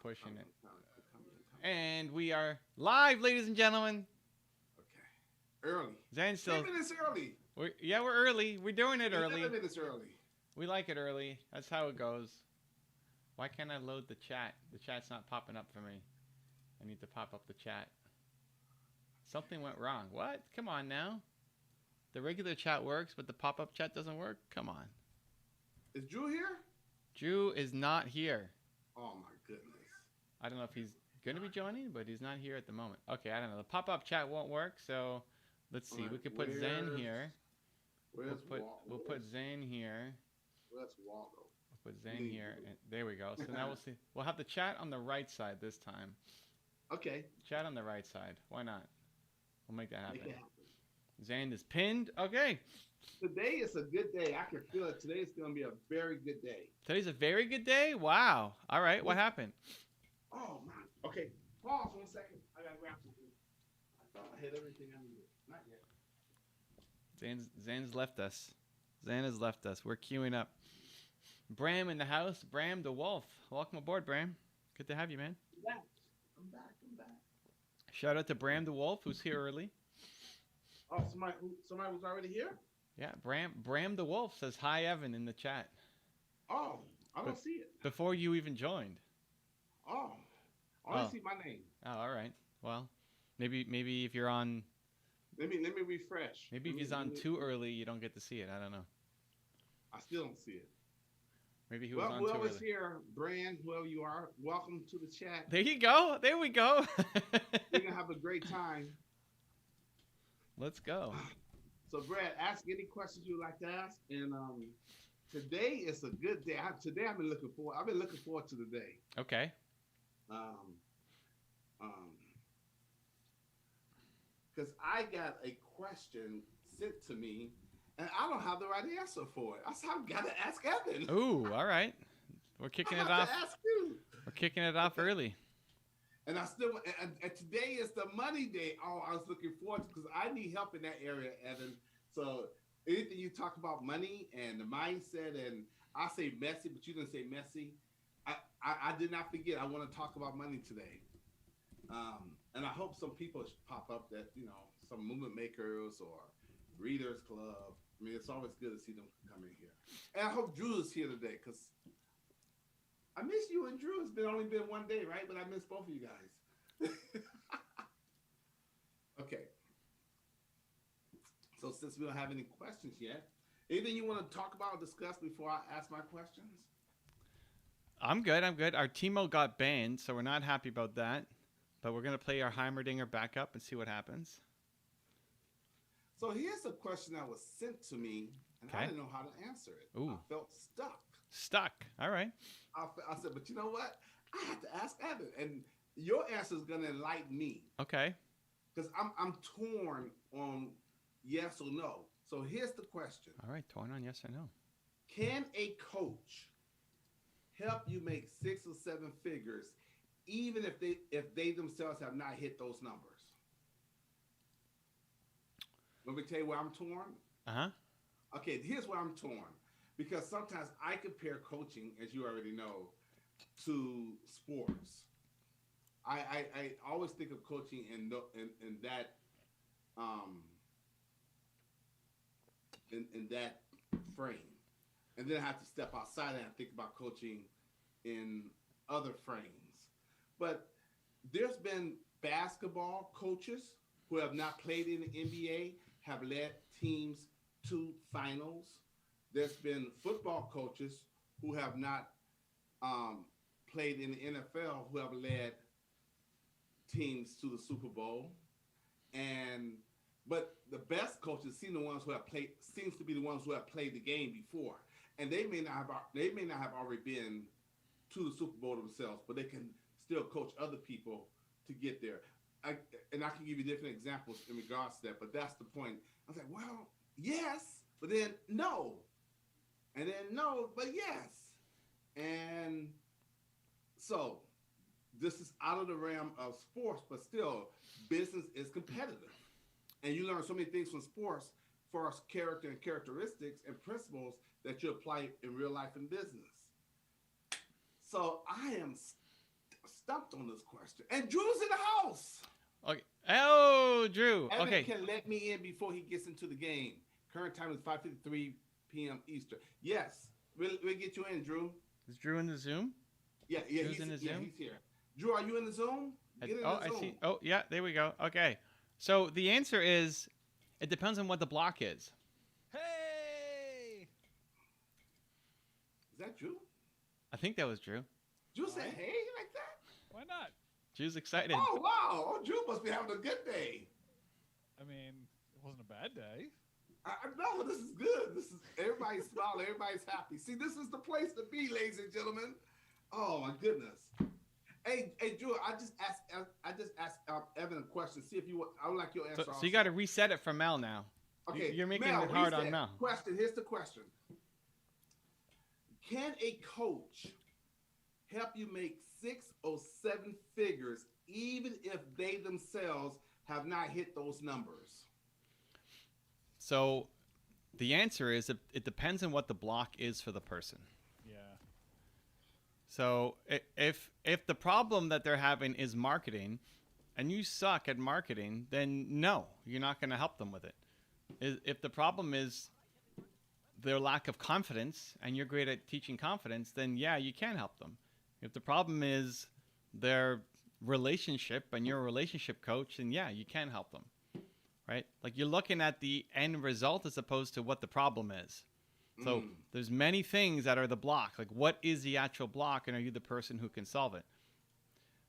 pushing it. Coming. And we are live, ladies and gentlemen. Okay. Early. Zane still. 10 minutes early. We're early. We're doing it early. 11 minutes early. We like it early. That's how it goes. Why can't I load the chat? The chat's not popping up for me. I need to pop up the chat. Something went wrong. What? Come on now. The regular chat works, but the pop-up chat doesn't work? Come on. Is Drew here? Drew is not here. Oh, my goodness. I don't know if he's going to be joining, but he's not here at the moment. Okay, I don't know. The pop-up chat won't work, so let's see. Right, we could put Zane here. We'll put Zane here. Where's Waldo? We'll put Zane here. And there we go. So now we'll see. We'll have the chat on the right side this time. Okay. Chat on the right side. Why not? We'll make that happen. Zane is pinned. Okay. Today is a good day. I can feel it. Today is going to be a very good day. Today's a very good day? Wow. All right. What happened? Oh, man. Okay. Pause 1 second. I got to grab something. I thought I had everything I needed. Not yet. Zane's left us. Zane has left us. We're queuing up. Bram in the house. Bram the Wolf. Welcome aboard, Bram. Good to have you, man. I'm back. Shout out to Bram the Wolf, who's here early. Oh, somebody was already here? Yeah, Bram the Wolf says hi, Evan, in the chat. Oh, I don't see it. Before you even joined. Oh, I see my name. Oh, all right. Well, maybe if you're on. Let me refresh. Maybe if he's on too early, you don't get to see it. I don't know. I still don't see it. Maybe he was on too early. Whoever's here, Brand, whoever you are, welcome to the chat. There you go. There we go. We're going to have a great time. Let's go. So, Brad, ask any questions you'd like to ask. And today is a good day. Today I've been looking forward to the day. Okay. Because I got a question sent to me, and I don't have the right answer for it. So I've got to ask Evan. Ooh, all right. We're kicking it off. Ask you. We're kicking it off early. And and today is the money day. Oh, I was looking forward to because I need help in that area, Evan. So anything you talk about money and the mindset, and I say messy, but you didn't say messy. I did not forget. I want to talk about money today. And I hope some people pop up that, some movement makers or readers club. I mean, it's always good to see them come in here. And I hope Drew is here today because I miss you and Drew. It's only been one day, right? But I miss both of you guys. Okay. So since we don't have any questions yet, anything you want to talk about or discuss before I ask my questions? I'm good. Our Teemo got banned, so we're not happy about that. But we're going to play our Heimerdinger backup and see what happens. So here's a question that was sent to me, and I didn't know how to answer it. Ooh. I felt stuck. Stuck. All right. I said, but you know what? I have to ask Evan, and your answer is going to enlighten me. Okay. Because I'm torn on yes or no. So here's the question. All right, torn on yes or no. Can a coach help you make 6 or 7 figures, even if they themselves have not hit those numbers? Let me tell you where I'm torn. Uh-huh. Okay, here's where I'm torn. Because sometimes I compare coaching, as you already know, to sports. I always think of coaching in that in that frame, and then I have to step outside and think about coaching in other frames. But there's been basketball coaches who have not played in the NBA have led teams to finals. There's been football coaches who have not played in the NFL who have led teams to the Super Bowl. But the best coaches seems to be the ones who have played the game before, and they may not have already been to the Super Bowl themselves, but they can still coach other people to get there. I can give you different examples in regards to that, but that's the point. I was like, well, yes, but then no, and then no, but yes, and so this is out of the realm of sports, but still, business is competitive. And you learn so many things from sports for us character and characteristics and principles that you apply in real life and business. So I am stumped on this question. And Drew's in the house. Okay. Oh, Drew. Evan Okay. can let me in before he gets into the game. Current time is 5:53 p.m. Eastern. Yes, we'll get you in, Drew. Is Drew in the Zoom? Yeah, Drew's in the Zoom? Yeah, he's here. Drew, are you in the Zoom? Get in the Zoom. I see. Oh, yeah, there we go. Okay. So the answer is, it depends on what the block is. Hey! Is that Drew? I think that was Drew. Drew said, hey, like that? Why not? Drew's excited. Oh, wow. Oh, Drew must be having a good day. I mean, it wasn't a bad day. No, this is good. This is everybody's smiling, everybody's happy. See, this is the place to be, ladies and gentlemen. Oh my goodness. Hey, Drew, I just asked Evan a question. See if you. I would like your answer. So you got to reset it for Mel now. Okay, you're making Mel, it hard reset. on Mel. Question. Here's the question. Can a coach help you make 6 or 7 figures, even if they themselves have not hit those numbers? So the answer is it depends on what the block is for the person. Yeah. So if the problem that they're having is marketing and you suck at marketing, then no, you're not going to help them with it. If the problem is their lack of confidence and you're great at teaching confidence, then yeah, you can help them. If the problem is their relationship and you're a relationship coach, then yeah, you can help them. Right? Like you're looking at the end result as opposed to what the problem is. So there's many things that are the block. Like what is the actual block and are you the person who can solve it?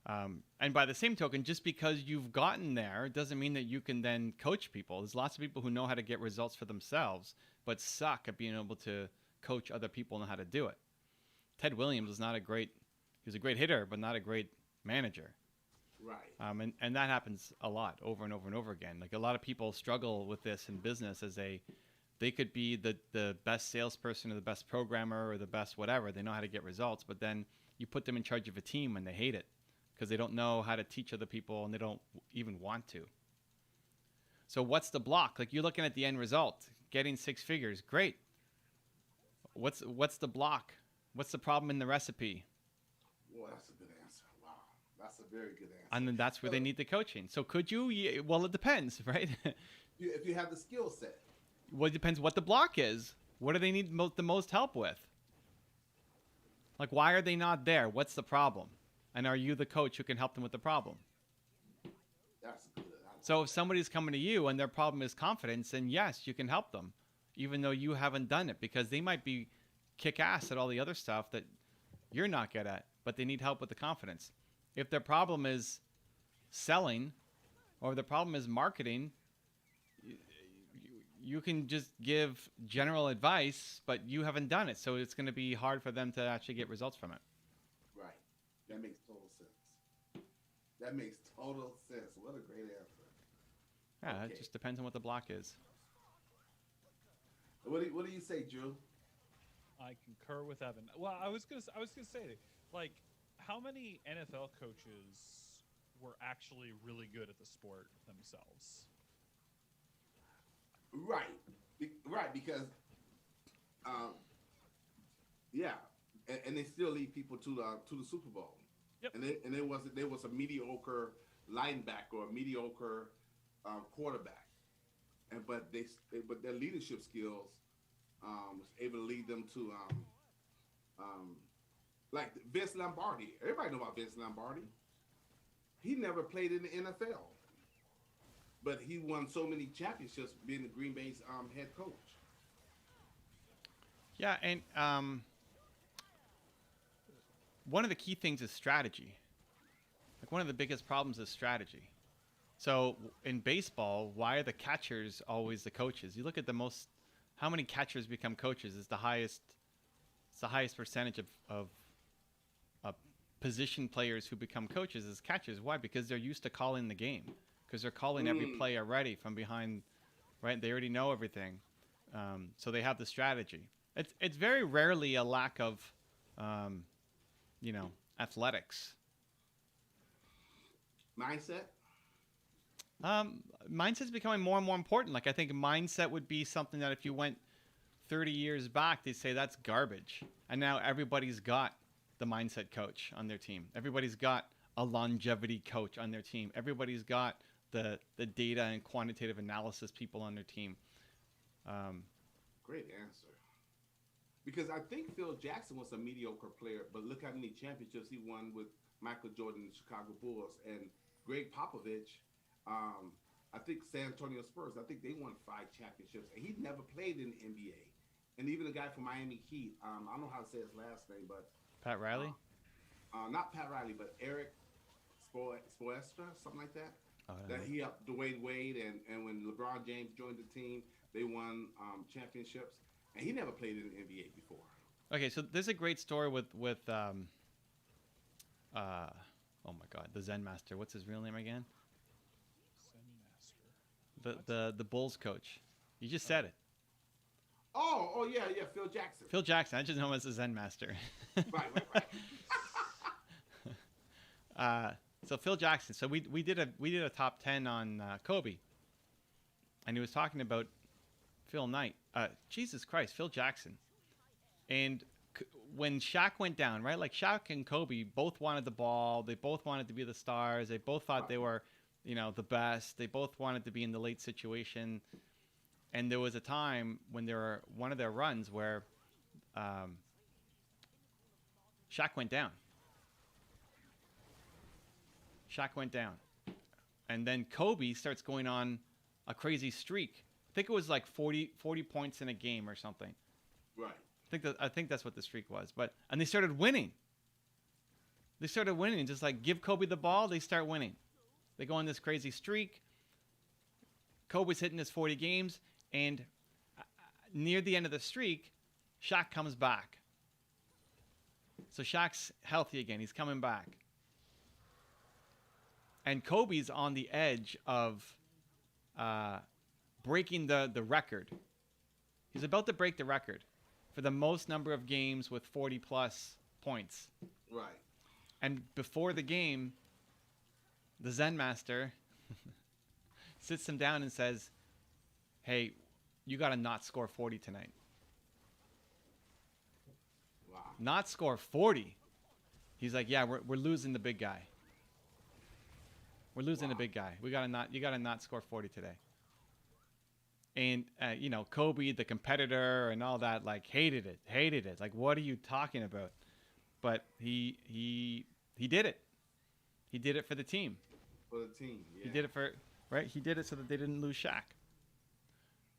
And by the same token, just because you've gotten there doesn't mean that you can then coach people. There's lots of people who know how to get results for themselves, but suck at being able to coach other people and know how to do it. Ted Williams was he was a great hitter, but not a great manager. Right. And that happens a lot over and over and over again. Like a lot of people struggle with this in business as they could be the best salesperson or the best programmer or the best whatever. They know how to get results, but then you put them in charge of a team and they hate it because they don't know how to teach other people and they don't even want to. So what's the block? Like you're looking at the end result, getting 6 figures. Great. What's the block? What's the problem in the recipe? Well, that's a good answer. Wow. That's a very good answer. And then that's where they need the coaching. So could you? Well, it depends, right? If you have the skill set. Well, it depends what the block is. What do they need the most help with? Like, why are they not there? What's the problem? And are you the coach who can help them with the problem? That's good. So if somebody's coming to you and their problem is confidence, then yes, you can help them, even though you haven't done it, because they might be kick ass at all the other stuff that you're not good at, but they need help with the confidence. If their problem is selling or the problem is marketing, you can just give general advice, but you haven't done it. So it's going to be hard for them to actually get results from it. Right. That makes total sense. That makes total sense. What a great answer. Yeah, Okay. It just depends on what the block is. What do you say, Drew? I concur with Evan. Well, I was gonna say, like, how many NFL coaches were actually really good at the sport themselves? Right, because, yeah, and they still lead people to the Super Bowl. Yep. And there was a mediocre linebacker or a mediocre quarterback, but their leadership skills was able to lead them to like Vince Lombardi. Everybody know about Vince Lombardi. He never played in the NFL. But he won so many championships being the Green Bay's head coach. Yeah, and one of the key things is strategy. Like one of the biggest problems is strategy. So in baseball, why are the catchers always the coaches? You look at how many catchers become coaches is the highest percentage of position players who become coaches is catchers. Why? Because they're used to calling the game. Because they're calling every play already from behind, right? They already know everything, so they have the strategy. It's very rarely a lack of, athletics. Mindset? Mindset's becoming more and more important. Like I think mindset would be something that if you went 30 years back, they'd say that's garbage. And now everybody's got the mindset coach on their team. Everybody's got a longevity coach on their team. Everybody's got the data and quantitative analysis people on their team. Great answer. Because I think Phil Jackson was a mediocre player, but look how many championships he won with Michael Jordan and the Chicago Bulls. And Greg Popovich, I think San Antonio Spurs, I think they won 5 championships. And he never played in the NBA. And even the guy from Miami Heat, I don't know how to say his last name, but... Pat Riley? Not Pat Riley, but Eric Spoelstra, something like that. That he helped Dwayne Wade, and when LeBron James joined the team, they won championships. And he never played in the NBA before. Okay, so there's a great story with oh my God, the Zen Master. What's his real name again? Zen Master. The Bulls coach. You just said it. Oh yeah, Phil Jackson. Phil Jackson. I just know him as the Zen Master. Right. So Phil Jackson. So we did a top 10 on Kobe, and he was talking about Phil Knight. Jesus Christ, Phil Jackson. And when Shaq went down, right? Like Shaq and Kobe both wanted the ball. They both wanted to be the stars. They both thought they were, the best. They both wanted to be in the late situation. And there was a time when one of their runs where Shaq went down. And then Kobe starts going on a crazy streak. I think it was like 40 points in a game or something. Right. I think that's what the streak was. And they started winning. Just like give Kobe the ball, they start winning. They go on this crazy streak. Kobe's hitting his 40 games, and near the end of the streak, Shaq comes back. So Shaq's healthy again. He's coming back. And Kobe's on the edge of breaking the record. He's about to break the record for the most number of games with 40-plus points. Right. And before the game, the Zen Master sits him down and says, hey, you got to not score 40 tonight. Wow. Not score 40. He's like, yeah, we're losing the big guy. We're losing the big guy. You got to not score 40 today. And, Kobe, the competitor and all that, like, hated it. Like, what are you talking about? But he did it. He did it for the team. For the team, yeah. He did it right? He did it so that they didn't lose Shaq.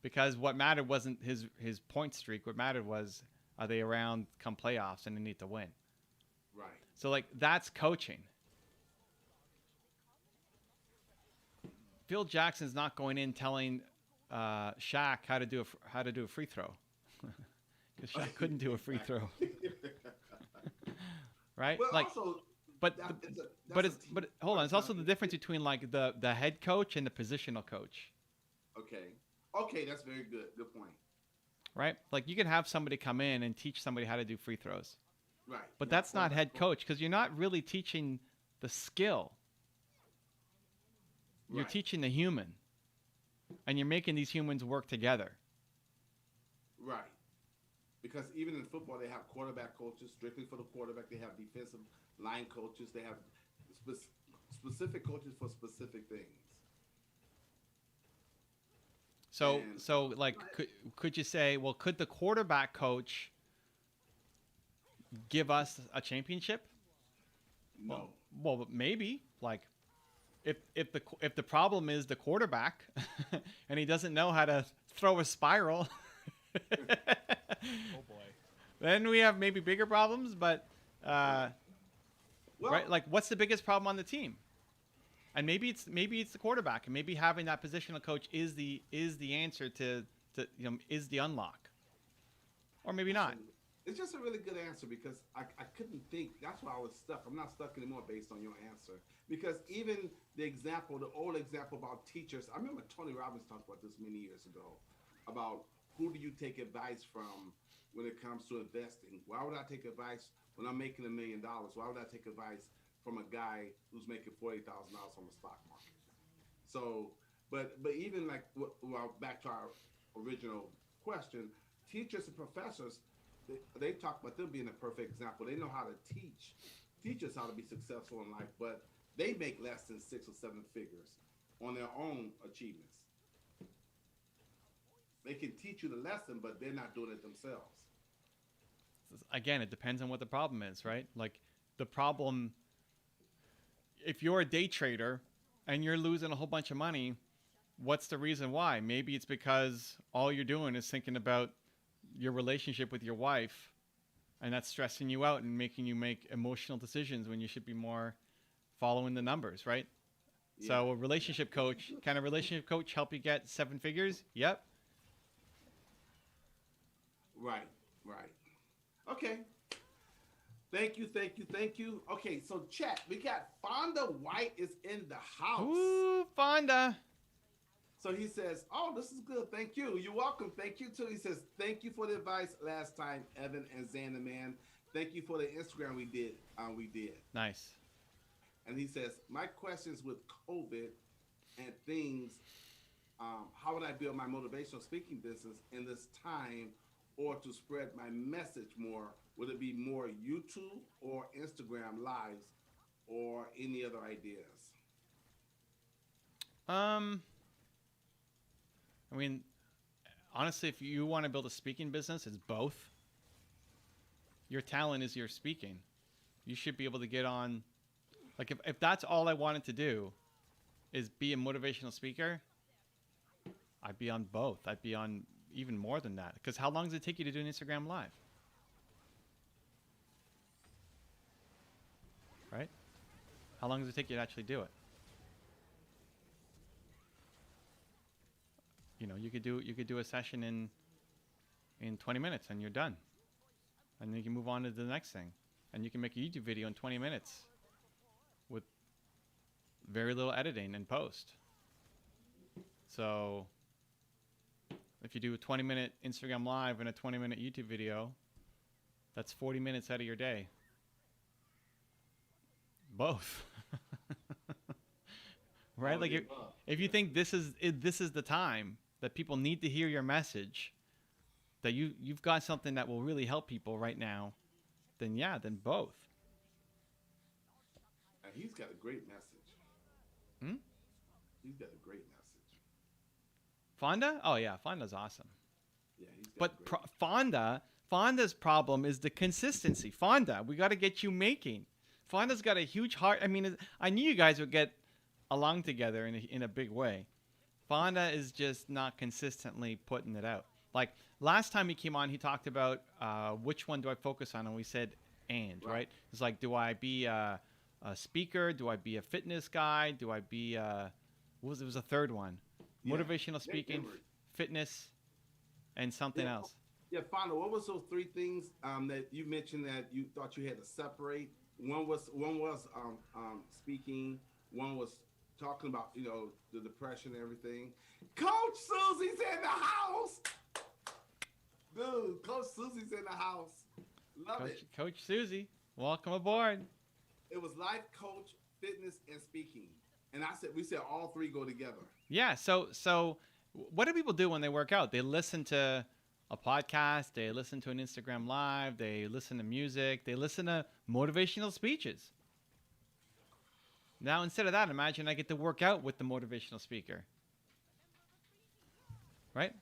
Because what mattered wasn't his point streak. What mattered was, are they around come playoffs and they need to win? Right. So, like, that's coaching. Phil Jackson's not going in telling Shaq how to do a free throw, because Shaq couldn't do a free throw, right? Well, like, also, but hold on. It's also the difference between like the head coach and the positional coach. Okay, that's very good. Good point. Right? Like you can have somebody come in and teach somebody how to do free throws. Right. But that's not head coach, because you're not really teaching the skill. You're teaching the human. And you're making these humans work together. Right. Because even in football, they have quarterback coaches, strictly for the quarterback. They have defensive line coaches. They have specific coaches for specific things. So like, could you say, well, could the quarterback coach give us a championship? No. Well, maybe. Like, if the problem is the quarterback and he doesn't know how to throw a spiral, Oh boy. Then we have maybe bigger problems. But right, like, what's the biggest problem on the team? And maybe it's the quarterback, and maybe having that positional coach is the answer to is the unlock, or maybe not. It's just a really good answer, because I couldn't think. That's why I was stuck. I'm not stuck anymore based on your answer. Because even the old example about teachers, I remember Tony Robbins talked about this many years ago, about who do you take advice from when it comes to investing? Why would I take advice when I'm making $1 million? Why would I take advice from a guy who's making $40,000 on the stock market? So, but even like, well, back to our original question, teachers and professors, they talk about them being a perfect example. They know how to teach teach us how to be successful in life, but they make less than 6 or 7 figures on their own achievements. They can teach you the lesson, but they're not doing it themselves. Again, it depends on what the problem is, right? Like the problem, if you're a day trader and you're losing a whole bunch of money, what's the reason why? Maybe it's because all you're doing is thinking about your relationship with your wife, and that's stressing you out and making you make emotional decisions when you should be more following the numbers, right? Yeah. So a relationship coach, can a relationship coach help you get 7 figures? Yep. Right. Okay. Thank you. Okay, so chat, we got Fonda White is in the house. Ooh, Fonda. So he says, oh, this is good. Thank you. You're welcome. Thank you, too. He says, thank you for the advice last time, Evan and Xander, man. Thank you for the Instagram we did. Nice. And he says, my questions with COVID and things, how would I build my motivational speaking business in this time or to spread my message more? Would it be more YouTube or Instagram lives or any other ideas? I mean, honestly, if you want to build a speaking business, it's both. Your talent is your speaking. You should be able to get on, like if that's all I wanted to do is be a motivational speaker, I'd be on both. I'd be on even more than that. Because how long does it take you to do an Instagram live? Right? How long does it take you to actually do it? You know, you could do a session in 20 minutes and you're done. And then you can move on to the next thing. And you can make a YouTube video in 20 minutes with very little editing and post. So if you do a 20-minute Instagram live and a 20-minute YouTube video, that's 40 minutes out of your day. Both. Right? Like if you think this is the time that people need to hear your message, that you've got something that will really help people right now, then both. He's got a great message. He's got a great message. Fonda? Oh yeah, Fonda's awesome. Yeah, he's got Fonda's problem is the consistency. Fonda, we got to get you making. Fonda's got a huge heart. I mean, I knew you guys would get along together in a big way. Fonda is just not consistently putting it out. Like last time he came on, he talked about which one do I focus on, and we said right? It's like, do I be a speaker? Do I be a fitness guy? Do I be it was a third one? Motivational speaking, fitness, and something else. Yeah, Fonda, what was those 3 things that you mentioned that you thought you had to separate? One was speaking. One was talking about, the depression and everything. Coach Susie's in the house. Dude, Coach Susie's in the house. Love it. Coach Susie, welcome aboard. It was life coach, fitness, and speaking. And we said all 3 go together. Yeah, so what do people do when they work out? They listen to a podcast, they listen to an Instagram live, they listen to music, they listen to motivational speeches. Now, instead of that, imagine I get to work out with the motivational speaker. Right?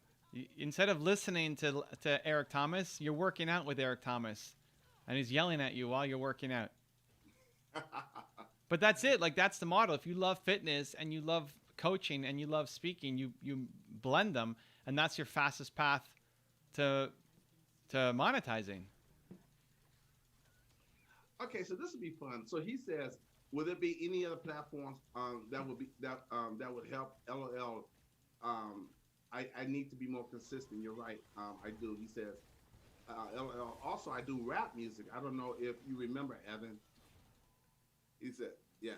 Instead of listening to Eric Thomas, you're working out with Eric Thomas, and he's yelling at you while you're working out. But that's it. Like, that's the model. If you love fitness and you love coaching and you love speaking, you blend them, and that's your fastest path to monetizing. Okay, so this would be fun. So he says, would there be any other platforms that would help? LOL. I need to be more consistent. You're right. I do. He says, LOL. Also, I do rap music. I don't know if you remember, Evan. He said, yeah.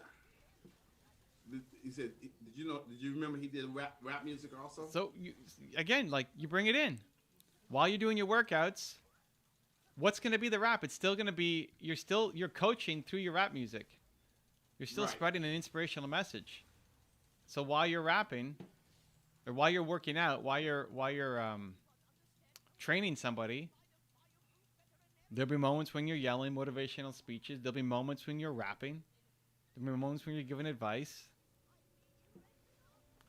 He said, did you remember he did rap music also? So you bring it in while you're doing your workouts. What's going to be the rap? It's still going to be, you're coaching through your rap music. You're still spreading an inspirational message. So while you're rapping, or while you're working out, while you're training somebody, There'll be moments when you're yelling motivational speeches. There'll be moments when you're rapping. There'll be moments when you're giving advice.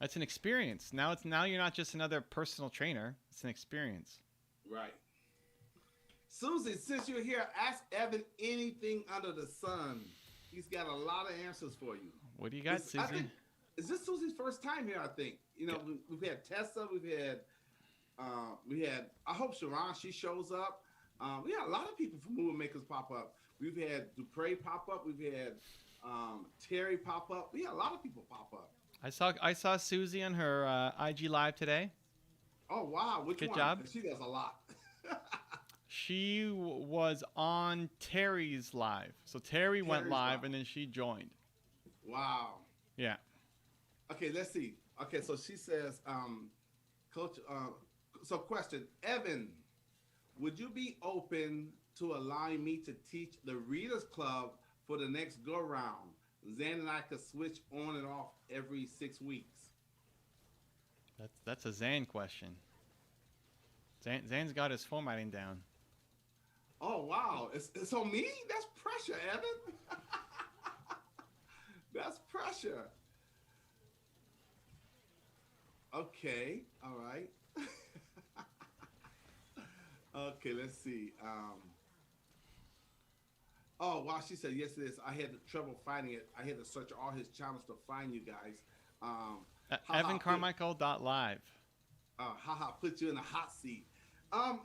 That's an experience. Now you're not just another personal trainer. It's an experience. Right. Susie, since you're here, ask Evan anything under the sun. He's got a lot of answers for you. What do you got, Susie? Is this Susie's first time here? I think. You know, Yeah. we've had Tessa, we had. I hope Sharon, she shows up. We had a lot of people from Movement Makers pop up. We've had Dupre pop up. We've had Terry pop up. We had a lot of people pop up. I saw Susie on her IG Live today. Oh wow! Which Good one? job. She does a lot. She was on Terry's live. So Terry went live and then she joined. Wow. Yeah. Okay, let's see. Okay, so she says, Coach, so question, Evan, would you be open to allowing me to teach the Readers Club for the next go round? Zan and I could switch on and off every 6 weeks. That's a Zan question. Zan's got his formatting down. Oh wow, it's on me? That's pressure, Evan. That's pressure. Okay, all right. Okay, let's see. Oh wow, she said yes. It is. I had trouble finding it. I had to search all his channels to find you guys. EvanCarmichael.live. Put you in a hot seat.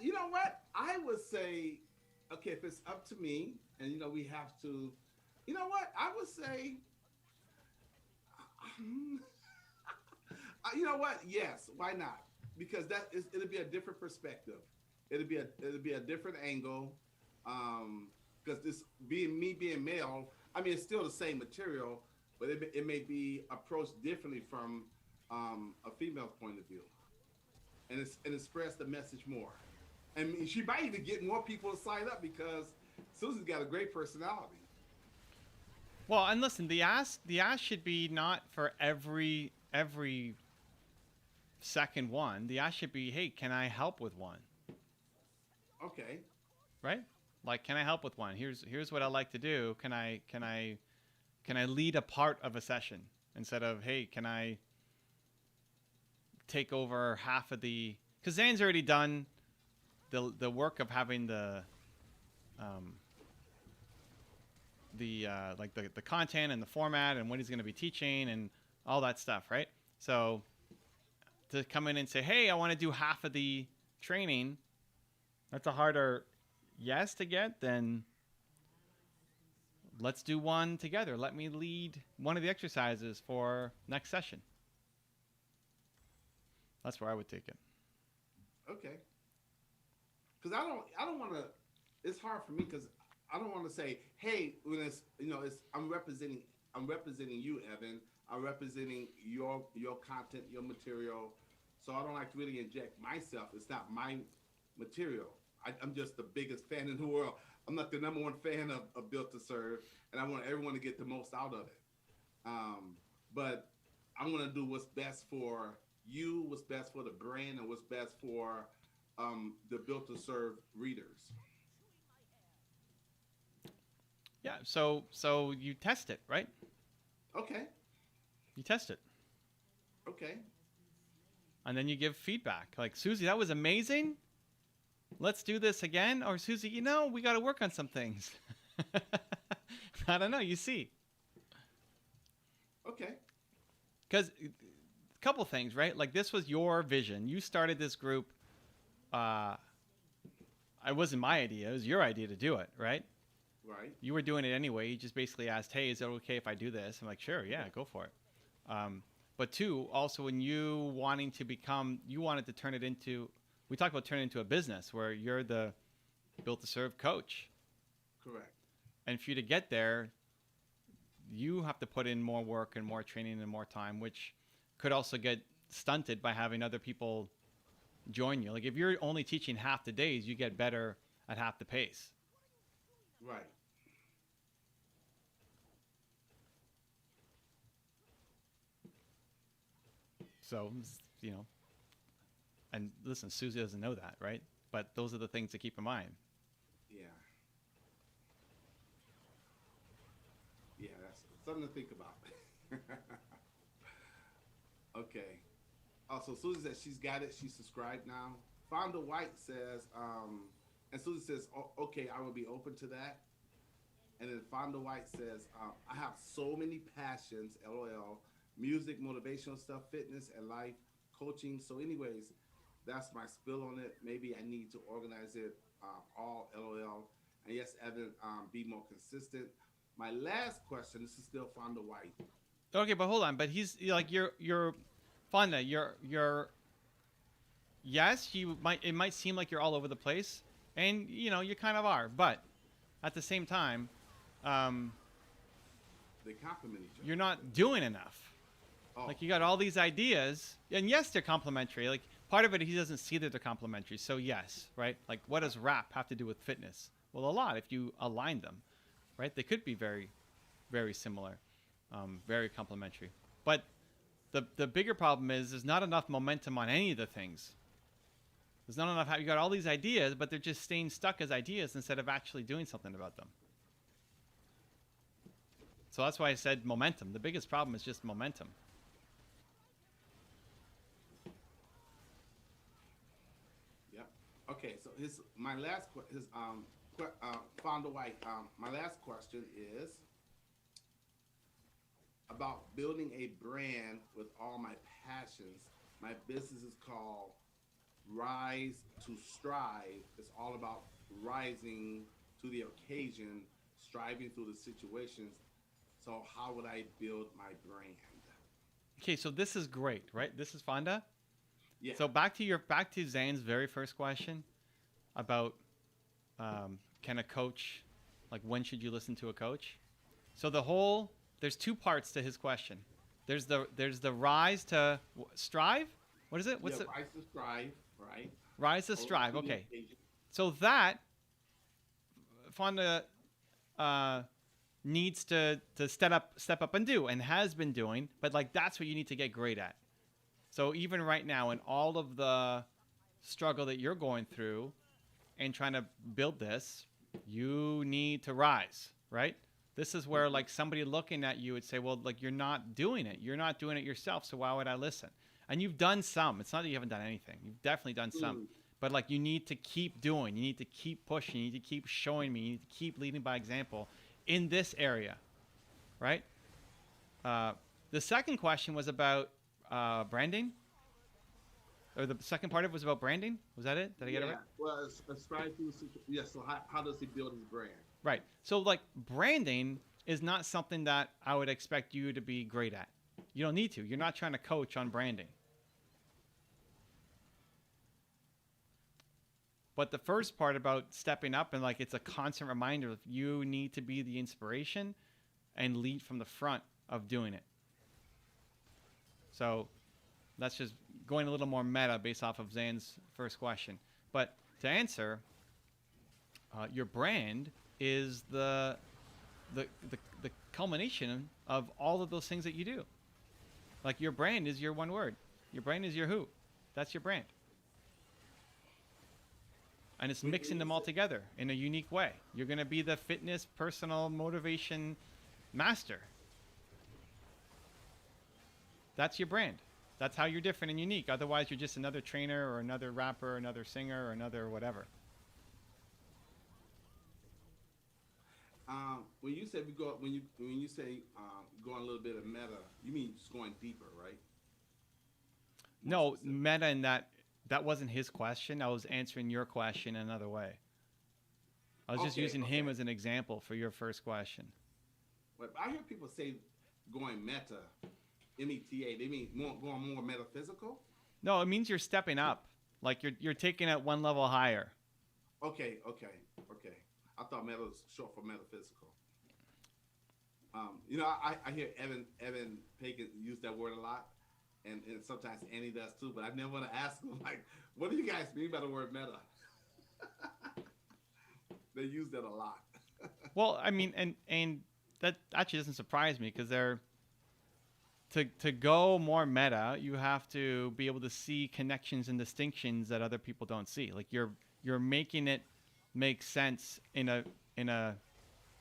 You know what? I would say, okay, if it's up to me, and you know we have to, you know what? I would say, you know what? Yes, why not? Because it'll be a different perspective. It'll be a different angle. Because this being male, I mean, it's still the same material, but it may be approached differently from a female's point of view, and express the message more. And she might even get more people to sign up because Susie's got a great personality. Well, and listen, the ask should be not for every second one. The ask should be, hey, can I help with one? Okay. Right? Like, can I help with one? Here's what I like to do. Can I lead a part of a session instead of, hey, can I take over half of the? Because Zan's already done the work of having the content and the format and what he's going to be teaching and all that stuff, right? So to come in and say, hey, I want to do half of the training, that's a harder yes to get than let's do one together. Let me lead one of the exercises for next session. That's where I would take it. Okay. Because I don't want to. It's hard for me because I don't want to say, hey, when it's I'm representing you, Evan. I'm representing your content, your material. So I don't like to really inject myself. It's not my material. I'm just the biggest fan in the world. I'm not the number one fan of Built to Serve, and I want everyone to get the most out of it. But I'm going to do what's best for you, what's best for the brand, and what's best for the Built to Serve readers. Yeah, so you test it, right? Okay. You test it. Okay. And then you give feedback. Like, Susie, that was amazing. Let's do this again. Or, Susie, we got to work on some things. I don't know. You see. Okay. Because a couple things, right? Like, this was your vision. You started this group. It wasn't my idea. It was your idea to do it, right? Right. You were doing it anyway. You just basically asked, hey, is it okay if I do this? I'm like, sure, yeah, go for it. But two, also when you wanted to turn it into, we talked about turning it into a business where you're the Built to Serve coach. Correct. And for you to get there, you have to put in more work and more training and more time, which could also get stunted by having other people join you. Like if you're only teaching half the days, you get better at half the pace. Right. So, and listen, Susie doesn't know that, right? But those are the things to keep in mind. Yeah. something to think about. Okay. Also, Susie says she's got it. She's subscribed now. Fonda White says, and Susie says, okay, I will be open to that. And then Fonda White says, I have so many passions, LOL, music, motivational stuff, fitness, and life coaching. So, anyways, that's my spill on it. Maybe I need to organize it all, LOL. And yes, Evan, be more consistent. My last question, this is still Fonda White. Okay, but hold on. But he's like you're Fonda. You're yes, it might seem like you're all over the place, and you know you kind of are. But at the same time, They complement each other. you're not doing enough. Oh. Like you got all these ideas, and yes, they're complementary. Like part of it, he doesn't see that they're complementary. So yes, right? Like what does rap have to do with fitness? Well, a lot if you align them, right? They could be very, very similar, very complementary. But the bigger problem is there's not enough momentum on any of the things. There's not enough. You got all these ideas, but they're just staying stuck as ideas instead of actually doing something about them. So that's why I said momentum. The biggest problem is just momentum. Yep. Okay, so my last Fonda White. My last question is about building a brand with all my passions. My business is called Rise to Strive. It's all about rising to the occasion, striving through the situations. So how would I build my brand? Okay, so this is great, right? This is Fonda. Yeah. So back to Zane's very first question about can a coach, like when should you listen to a coach? So there's two parts to his question. There's the rise to strive. What is it? What's it? Rise to Strive, right? Rise to strive. Okay. So that Fonda needs to step up and do, and has been doing, but like that's what you need to get great at. So even right now, in all of the struggle that you're going through and trying to build this, you need to rise, right? This is where like somebody looking at you would say, well, like you're not doing it. You're not doing it yourself, so why would I listen? And you've done some. It's not that you haven't done anything. You've definitely done some. But like you need to keep doing. You need to keep pushing. You need to keep showing me. You need to keep leading by example in this area, right? The second question was about branding. Or the second part of it was about branding. Was that it? Did I get it right? Well, strive through the situation. Yeah. So how does he build his brand? Right. So like branding is not something that I would expect you to be great at. You don't need to. You're not trying to coach on branding. But the first part about stepping up and like it's a constant reminder of you need to be the inspiration and lead from the front of doing it. So that's just going a little more meta based off of Zan's first question. But to answer, your brand is the culmination of all of those things that you do. Like your brand is your one word. Your brand is your who. That's your brand. And it's mixing them all together in a unique way. You're going to be the fitness, personal motivation master. That's your brand. That's how you're different and unique. Otherwise, you're just another trainer or another rapper, or another singer, or another whatever. When you say when you say going a little bit of meta, you mean just going deeper, right? No, meta in that wasn't his question. I was answering your question another way. I was just using him as an example for your first question. But I hear people say going meta, M-E-T-A. They mean going more metaphysical? No, it means you're stepping up. Like you're taking it one level higher. Okay. I thought meta was short for metaphysical. I hear Evan Pagan use that word a lot. And sometimes Annie does too, but I never want to ask them, like, what do you guys mean by the word meta? They use that a lot. Well, I mean, and that actually doesn't surprise me because to go more meta, you have to be able to see connections and distinctions that other people don't see. Like you're making it make sense in a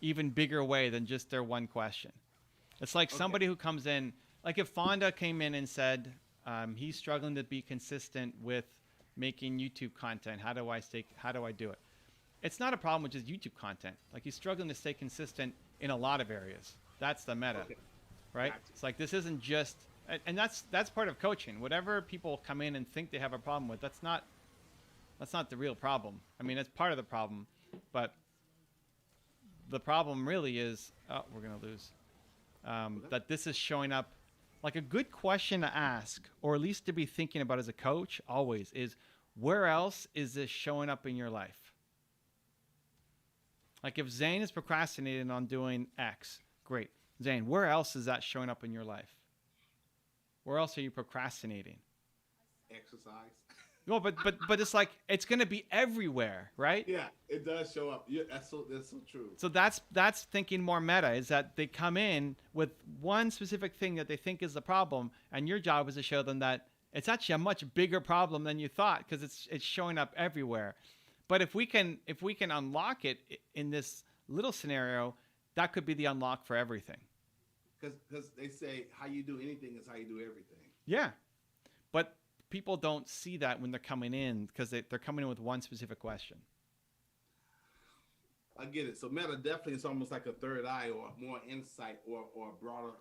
even bigger way than just their one question. It's like Okay. somebody who comes in, like if Fonda came in and said he's struggling to be consistent with making YouTube content. How do I do it? It's not a problem with just YouTube content. Like he's struggling to stay consistent in a lot of areas. That's the meta, Okay. right? Gotcha. It's like this isn't just, and that's part of coaching. Whatever people come in and think they have a problem with, that's not the real problem. I mean, it's part of the problem, but the problem really is, we're gonna lose. That this is showing up. Like a good question to ask, or at least to be thinking about as a coach, always is, where else is this showing up in your life? Like if Zane is procrastinating on doing X, great. Zane, where else is that showing up in your life? Where else are you procrastinating? Exercise. No, but it's like it's gonna be everywhere, right? Yeah, it does show up. Yeah, that's so true. So that's thinking more meta, is that they come in with one specific thing that they think is the problem, and your job is to show them that it's actually a much bigger problem than you thought, because it's showing up everywhere. But if we can unlock it in this little scenario, that could be the unlock for everything. Because they say how you do anything is how you do everything. Yeah, but people don't see that when they're coming in, because they're coming in with one specific question. I get it. So meta definitely is almost like a third eye or more insight or a broader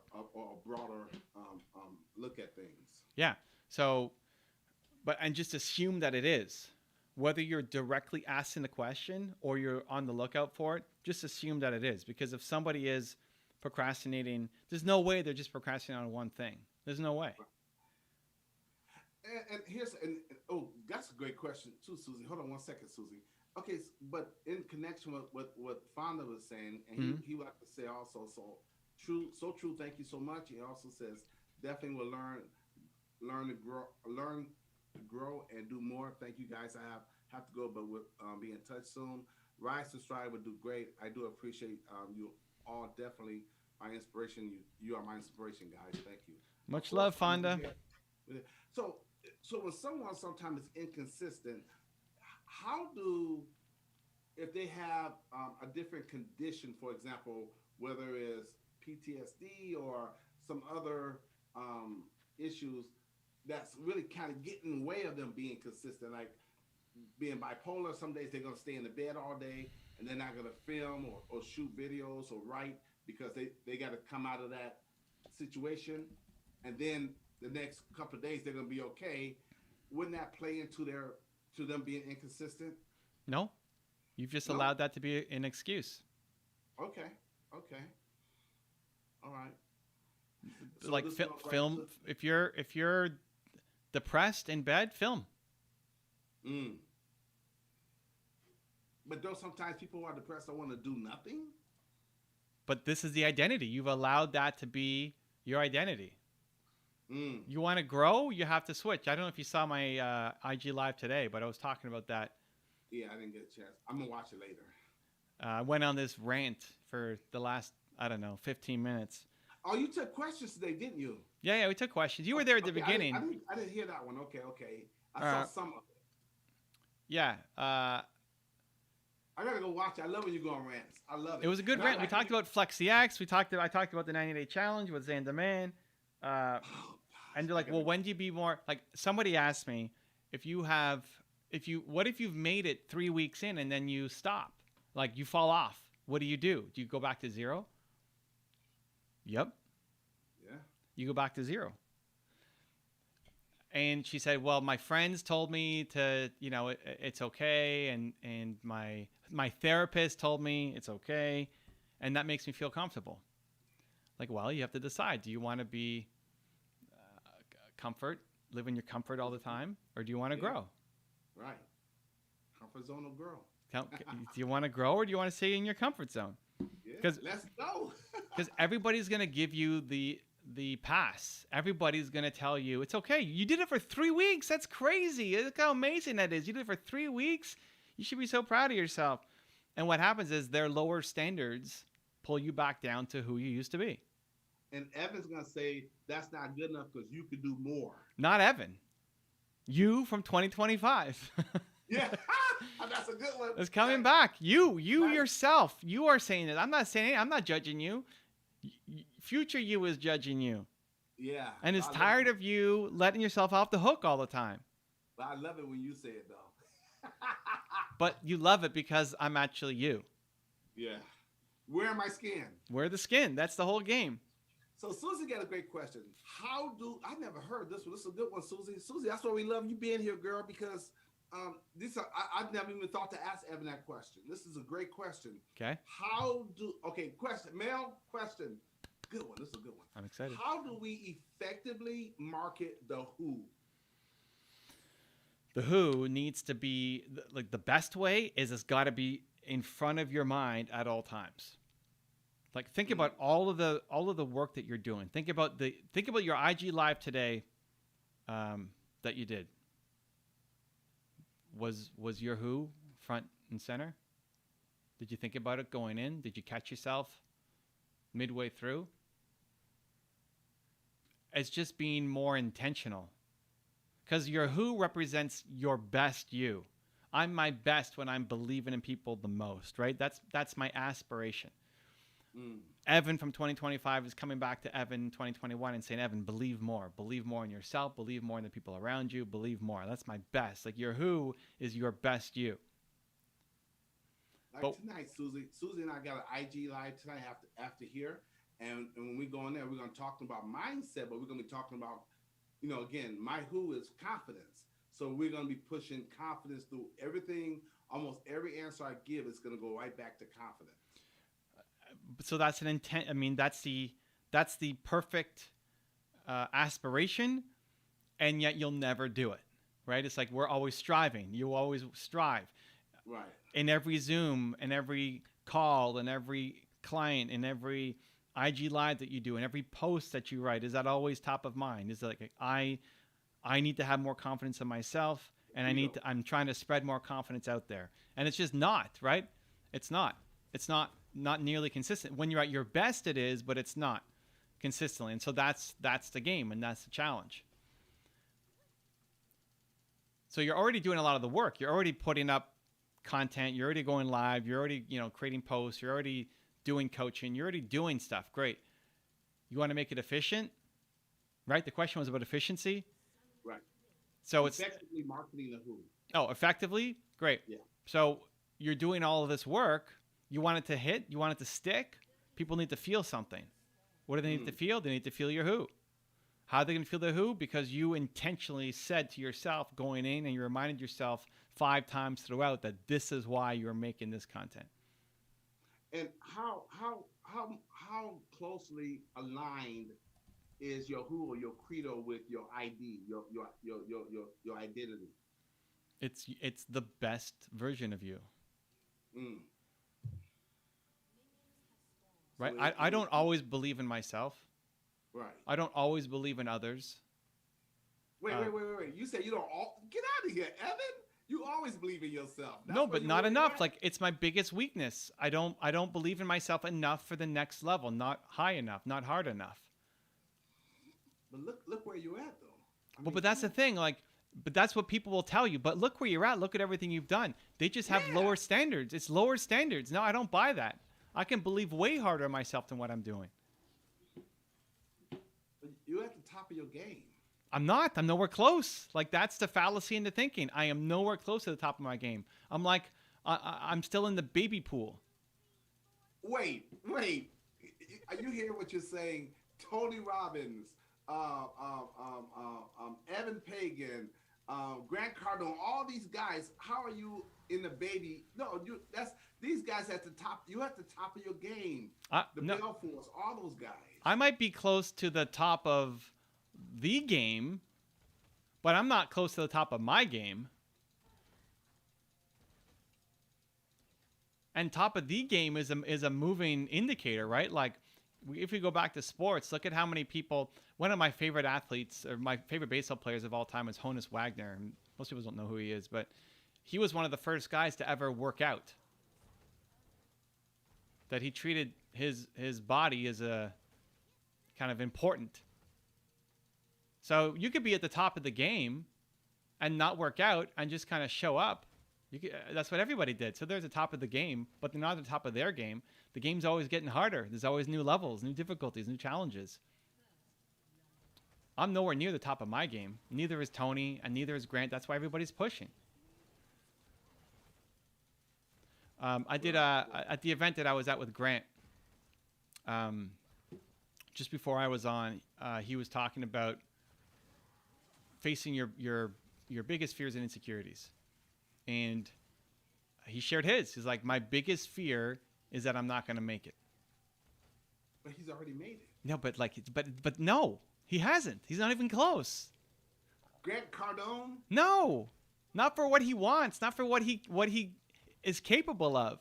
look at things. Yeah. So, and just assume that it is. Whether you're directly asking the question or you're on the lookout for it, just assume that it is. Because if somebody is procrastinating, there's no way they're just procrastinating on one thing. There's no way. And that's a great question too, Susie. Hold on one second, Susie. Okay, but in connection with what Fonda was saying, and he would like to say also, so true. Thank you so much. He also says definitely will learn to grow and do more. Thank you guys. I have to go, but we'll be in touch soon. Rise to Strive would do great. I do appreciate you all. Definitely my inspiration. You are my inspiration, guys. Thank you. Much love, Fonda. So when someone sometimes is inconsistent, if they have a different condition, for example, whether it's PTSD or some other issues that's really kind of getting in the way of them being consistent, like being bipolar. Some days they're going to stay in the bed all day and they're not going to film or shoot videos or write because they got to come out of that situation. And then the next couple of days they're going to be okay. Wouldn't that play into them being inconsistent? No, you've just allowed that to be an excuse. Okay. All right. So like film. If you're depressed in bed, film. But though sometimes people who are depressed don't want to do nothing. But this is the identity. You've allowed that to be your identity. You want to grow, you have to switch. I don't know if you saw my IG Live today, but I was talking about that. Yeah, I didn't get a chance. I'm going to watch it later. I went on this rant for the last, 15 minutes. Oh, you took questions today, didn't you? Yeah, we took questions. You were there at the beginning. I didn't hear that one. Okay. I saw some of it. Yeah. I got to go watch it. I love when you go on rants. I love it. It was a good rant. We talked about FlexiX. I talked about the 90-day challenge with Zan Demand. And they're like, well, when do you be more like, somebody asked me what if you've made it 3 weeks in and then you stop, like you fall off, what do? Do you go back to zero? Yep. Yeah. You go back to zero. And she said, well, my friends told me to, it's okay. And my therapist told me it's okay. And that makes me feel comfortable. Like, well, you have to decide. Do you want to be live in your comfort all the time? Or do you want to grow? Right. Comfort zone will grow. Do you want to grow or do you want to stay in your comfort zone? Yeah, let's go. Because everybody's going to give you the pass. Everybody's going to tell you, it's okay. You did it for 3 weeks. That's crazy. Look how amazing that is. You did it for 3 weeks. You should be so proud of yourself. And what happens is their lower standards pull you back down to who you used to be. And Evan's going to say, that's not good enough because you could do more. Not Evan. You from 2025. Yeah, that's a good one. It's coming back. You yourself. You are saying it. I'm not saying it. I'm not judging you. Future you is judging you. Yeah. And is I love tired it. of you letting yourself off the hook all the time. But I love it when you say it, though. But you love it because I'm actually you. Yeah. Where am I skin? We're the skin. That's the whole game. So Susie got a great question. I never heard this one. This is a good one, Susie. Susie, that's why we love you being here, girl, because I've never even thought to ask Evan that question. This is a great question. Okay. Male question. Good one. This is a good one. I'm excited. How do we effectively market the Who? The Who needs to be like the best way is it's got to be in front of your mind at all times. Like think about all of the work that you're doing. Think about your IG live today that you did. Was your Who front and center? Did you think about it going in? Did you catch yourself midway through? It's just being more intentional. Because your Who represents your best you. I'm my best when I'm believing in people the most, right? That's my aspiration. Evan from 2025 is coming back to Evan 2021 and saying, Evan, believe more. Believe more in yourself. Believe more in the people around you. Believe more. That's my best. Like your Who is your best you. Like tonight, Susie and I got an IG live tonight after here. And when we go in there, we're going to talk about mindset, but we're going to be talking about, again, my Who is confidence. So we're going to be pushing confidence through everything. Almost every answer I give is going to go right back to confidence. So that's an intent. I mean, that's the perfect aspiration, and yet you'll never do it, right? It's like we're always striving. You always strive. Right. In every Zoom, in every call, in every client, in every IG live that you do, in every post that you write, is that always top of mind? Is it like I need to have more confidence in myself, and I'm trying to spread more confidence out there, and it's just not, right? It's not nearly consistent. When you're at your best, it is, but it's not consistently, and so that's the game, and that's the challenge. So you're already doing a lot of the work. You're already putting up content. You're already going live. You're already creating posts. You're already doing coaching. You're already doing stuff. Great. You want to make it efficient, right? The question was about efficiency. Right. So effectively marketing the Who. Oh, effectively? Great. Yeah. So you're doing all of this work. You want it to hit. You want it to stick. People need to feel something. What do they need to feel? They need to feel your Who. How are they going to feel the Who? Because you intentionally said to yourself going in, and you reminded yourself 5 times throughout that this is why you're making this content. And how closely aligned is your Who or your credo with your ID, your identity? It's the best version of you. Right? So I don't always believe in myself. Right. I don't always believe in others. Wait. You say you don't get out of here, Evan. You always believe in yourself. No, but not enough. Like it's my biggest weakness. I don't believe in myself enough for the next level. Not high enough. Not hard enough. But look where you're at, though. But that's the thing. Like, but that's what people will tell you. But look where you're at. Look at everything you've done. They just have lower standards. It's lower standards. No, I don't buy that. I can believe way harder in myself than what I'm doing. You're at the top of your game. I'm not. I'm nowhere close. Like, that's the fallacy into thinking. I am nowhere close to the top of my game. I'm like, I'm still in the baby pool. Wait. You hear what you're saying? Tony Robbins, Evan Pagan, Grant Cardone, all these guys. How are you in the baby? No, these guys at the top. You at the top of your game. Bell Force, all those guys. I might be close to the top of the game, but I'm not close to the top of my game. And top of the game is a moving indicator, right? Like, if we go back to sports, look at how many people. One of my favorite athletes, or my favorite baseball players of all time, is Honus Wagner. And most people don't know who he is, but he was one of the first guys to ever work out. That he treated his body as a kind of important. So you could be at the top of the game and not work out and just kind of show up That's what everybody did. So they're at the top of the game, but they're not at the top of their game. The game's always getting harder. There's always new levels, new difficulties, new challenges. I'm nowhere near the top of my game. Neither is Tony, and neither is Grant. That's why everybody's pushing. I did at the event that I was at with Grant. Just before I was on, he was talking about facing your biggest fears and insecurities, and he shared his. He's like, my biggest fear is that I'm not going to make it. But he's already made it. No, but no, he hasn't. He's not even close. Grant Cardone? No, not for what he wants. Not for what he is capable of.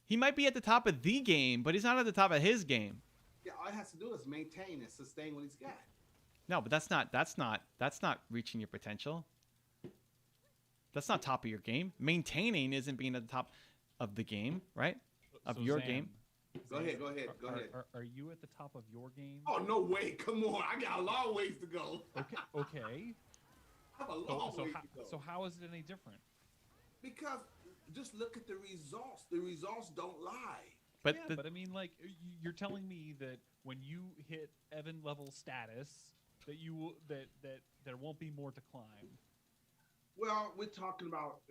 He might be at the top of the game, but he's not at the top of his game. Yeah, all he has to do is maintain and sustain what he's got. No, but that's not reaching your potential. That's not top of your game. Maintaining isn't being at the top of the game, right? Of So, your Zan, game. Go ahead. Go ahead. Are you at the top of your game? Oh, no way. Come on. I got a long ways to go. Okay. I have a long ways to go. So how is it any different? Because just look at the results. The results don't lie. But Yeah, but I mean, like, you're telling me that when you hit Evan level status, that there won't be more to climb. Well, we're talking about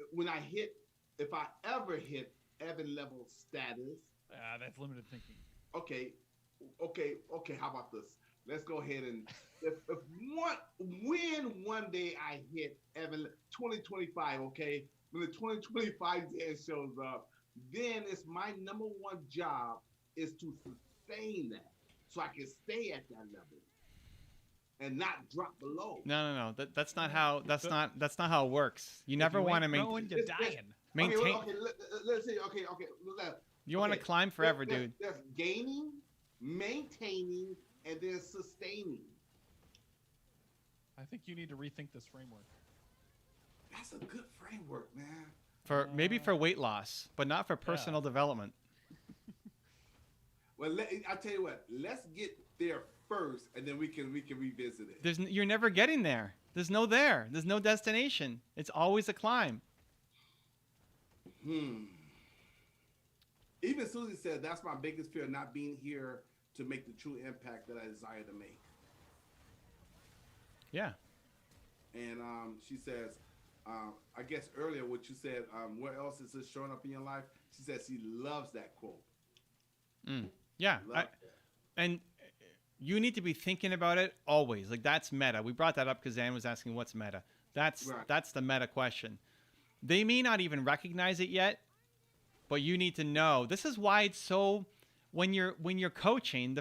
if I ever hit Evan level status. That's limited thinking. Okay. How about this? Let's go ahead and when one day I hit Evan 2025. Okay, when the 2025 day shows up, then it's my number one job is to sustain that, so I can stay at that level and not drop below. no. That's not how it works. You never want to Growing, you're dying. maintain. Okay, let's see. Okay. You want to climb forever, dude. There's gaining, maintaining, and then sustaining. I think you need to rethink this framework. That's a good framework, man. Maybe for weight loss, but not for personal development. Well, I'll tell you what. Let's get there first, and then we can revisit it. You're never getting there. There's no destination. It's always a climb. Even Susie said that's my biggest fear, not being here to make the true impact that I desire to make. Yeah. And she says, I guess earlier what you said, where else is this showing up in your life? She says she loves that quote. Yeah. Loves that. And you need to be thinking about it always. Like, that's meta. We brought that up because Ann was asking what's meta. That's the meta question. They may not even recognize it yet, but you need to know. This is why it's so, when you're coaching,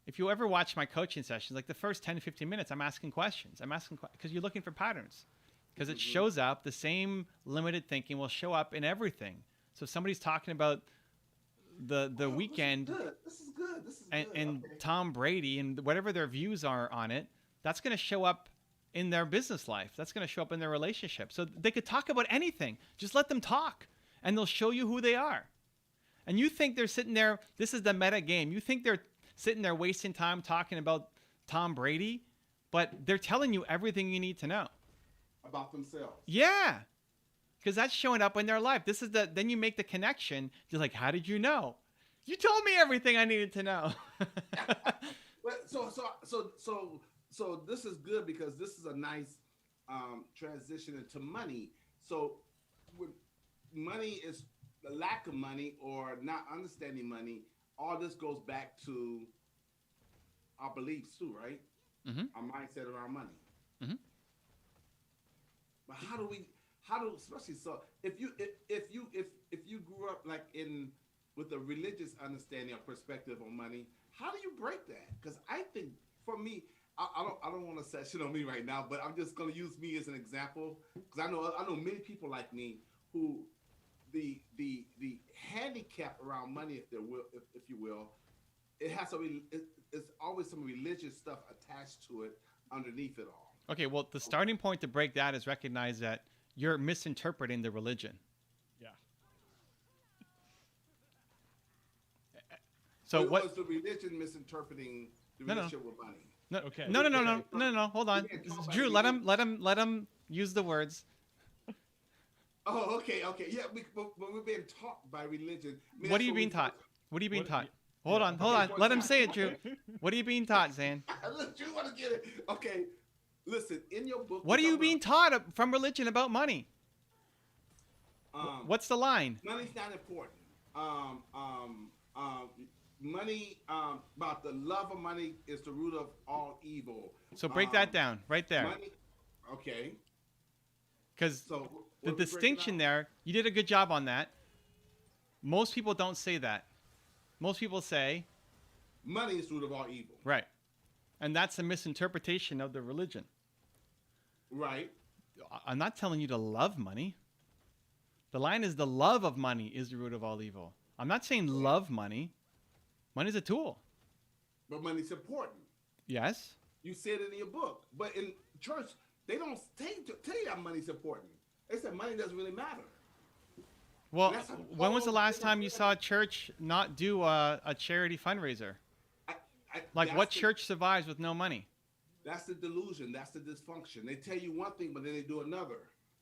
if you ever watch my coaching sessions, like the first 10 to 15 minutes, I'm asking questions. Because you're looking for patterns. Because it shows up, the same limited thinking will show up in everything. So if somebody's talking about the weekend This is good. and Okay. Tom Brady and whatever their views are on it, that's going to show up in their business life. That's going to show up in their relationship. So they could talk about anything. Just let them talk, and they'll show you who they are. And you think they're sitting there, this is the meta game. You think they're sitting there wasting time talking about Tom Brady, but they're telling you everything you need to know. About themselves. Yeah. Because that's showing up in their life. Then you make the connection. You're like, how did you know? You told me everything I needed to know. Well, so this is good because this is a nice transition into money. So when money is the lack of money or not understanding money, all this goes back to our beliefs too, right? Mm-hmm. Our mindset around money. Mm-hmm. But how do especially so if you grew up like with a religious understanding or perspective on money, how do you break that? Because I think for me, I don't want to session on me right now, but I'm just going to use me as an example because I know many people like me who the handicap around money, if you will, it's always some religious stuff attached to it underneath it all. Okay, well, the starting point to break that is recognize that you're misinterpreting the religion. Yeah. So what was the religion misinterpreting the relationship with money? No, Okay. No. Hold on, Drew. Let him use the words. Oh, okay, okay. Yeah, but we're being taught by religion. I mean, What are that's you what being we taught? What are you being What? taught? Hold Yeah. on, hold Okay, on. for Let him example. say it, Drew. What are you being taught, Zan? Look, you want to get it? Okay, listen. In your book, What are you you talk being taught from religion about money? about What's the line? money's not important. Um, um, um, money about the love of money is the root of all evil. So break that Um, down right there. money. Okay. Because So the what are we breaking distinction out? there, you did a good job on that. Most people don't say that. Most people say, Money is the root of all evil. right. And that's a misinterpretation of the religion. Right. I'm not telling you to love money. The line is the love of money is the root of all evil. I'm not saying love money. Money's a tool. But money's important. Yes. You said it in your book. But in church, they don't tell you that money's important. They said money doesn't really matter. Well, That's a when was the whole last different time you saw a church not do a charity fundraiser? I, Like, that's what the- church survives with no money? That's the delusion. That's the dysfunction. They tell you one thing, but then they do another.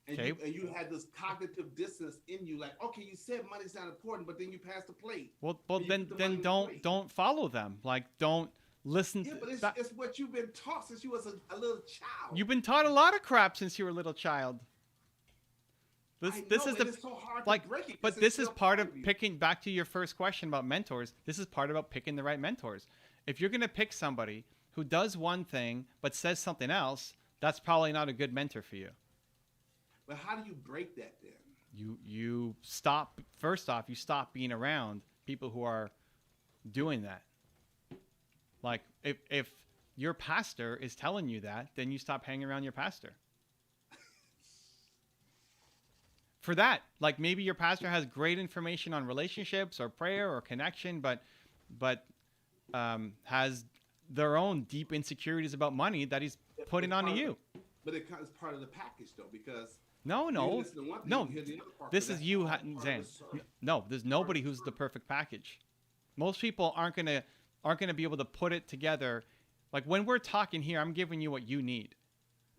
And, Okay. you had this cognitive dissonance in you, like, okay, you said money's not important, but then you passed the plate. Well, And you then put the money in the don't plate. follow them. Like, don't listen. Yeah, but it's, that- it's what you've been taught since you was a little child. You've been taught a lot of crap since you were a little child. This I this know, is and the it's so hard like, to break it, but 'cause this it's is still part of you. picking. Back to your first question about mentors. This is part about picking the right mentors. If you're gonna pick somebody who does one thing but says something else, that's probably not a good mentor for you. But how do you break that then? You stop. First off, you stop being around people who are doing that. Like, if your pastor is telling you that, then you stop hanging around your pastor. For that, like, maybe your pastor has great information on relationships or prayer or connection, but has their own deep insecurities about money that he's putting It's onto part of you. But it's part of the package, though, because No, you no, listen to one thing, no. you hear the other part, This but is that's you, all part of Zan. the sermon. No, there's nobody who's the perfect package. Most people aren't gonna be able to put it together. Like, when we're talking here, I'm giving you what you need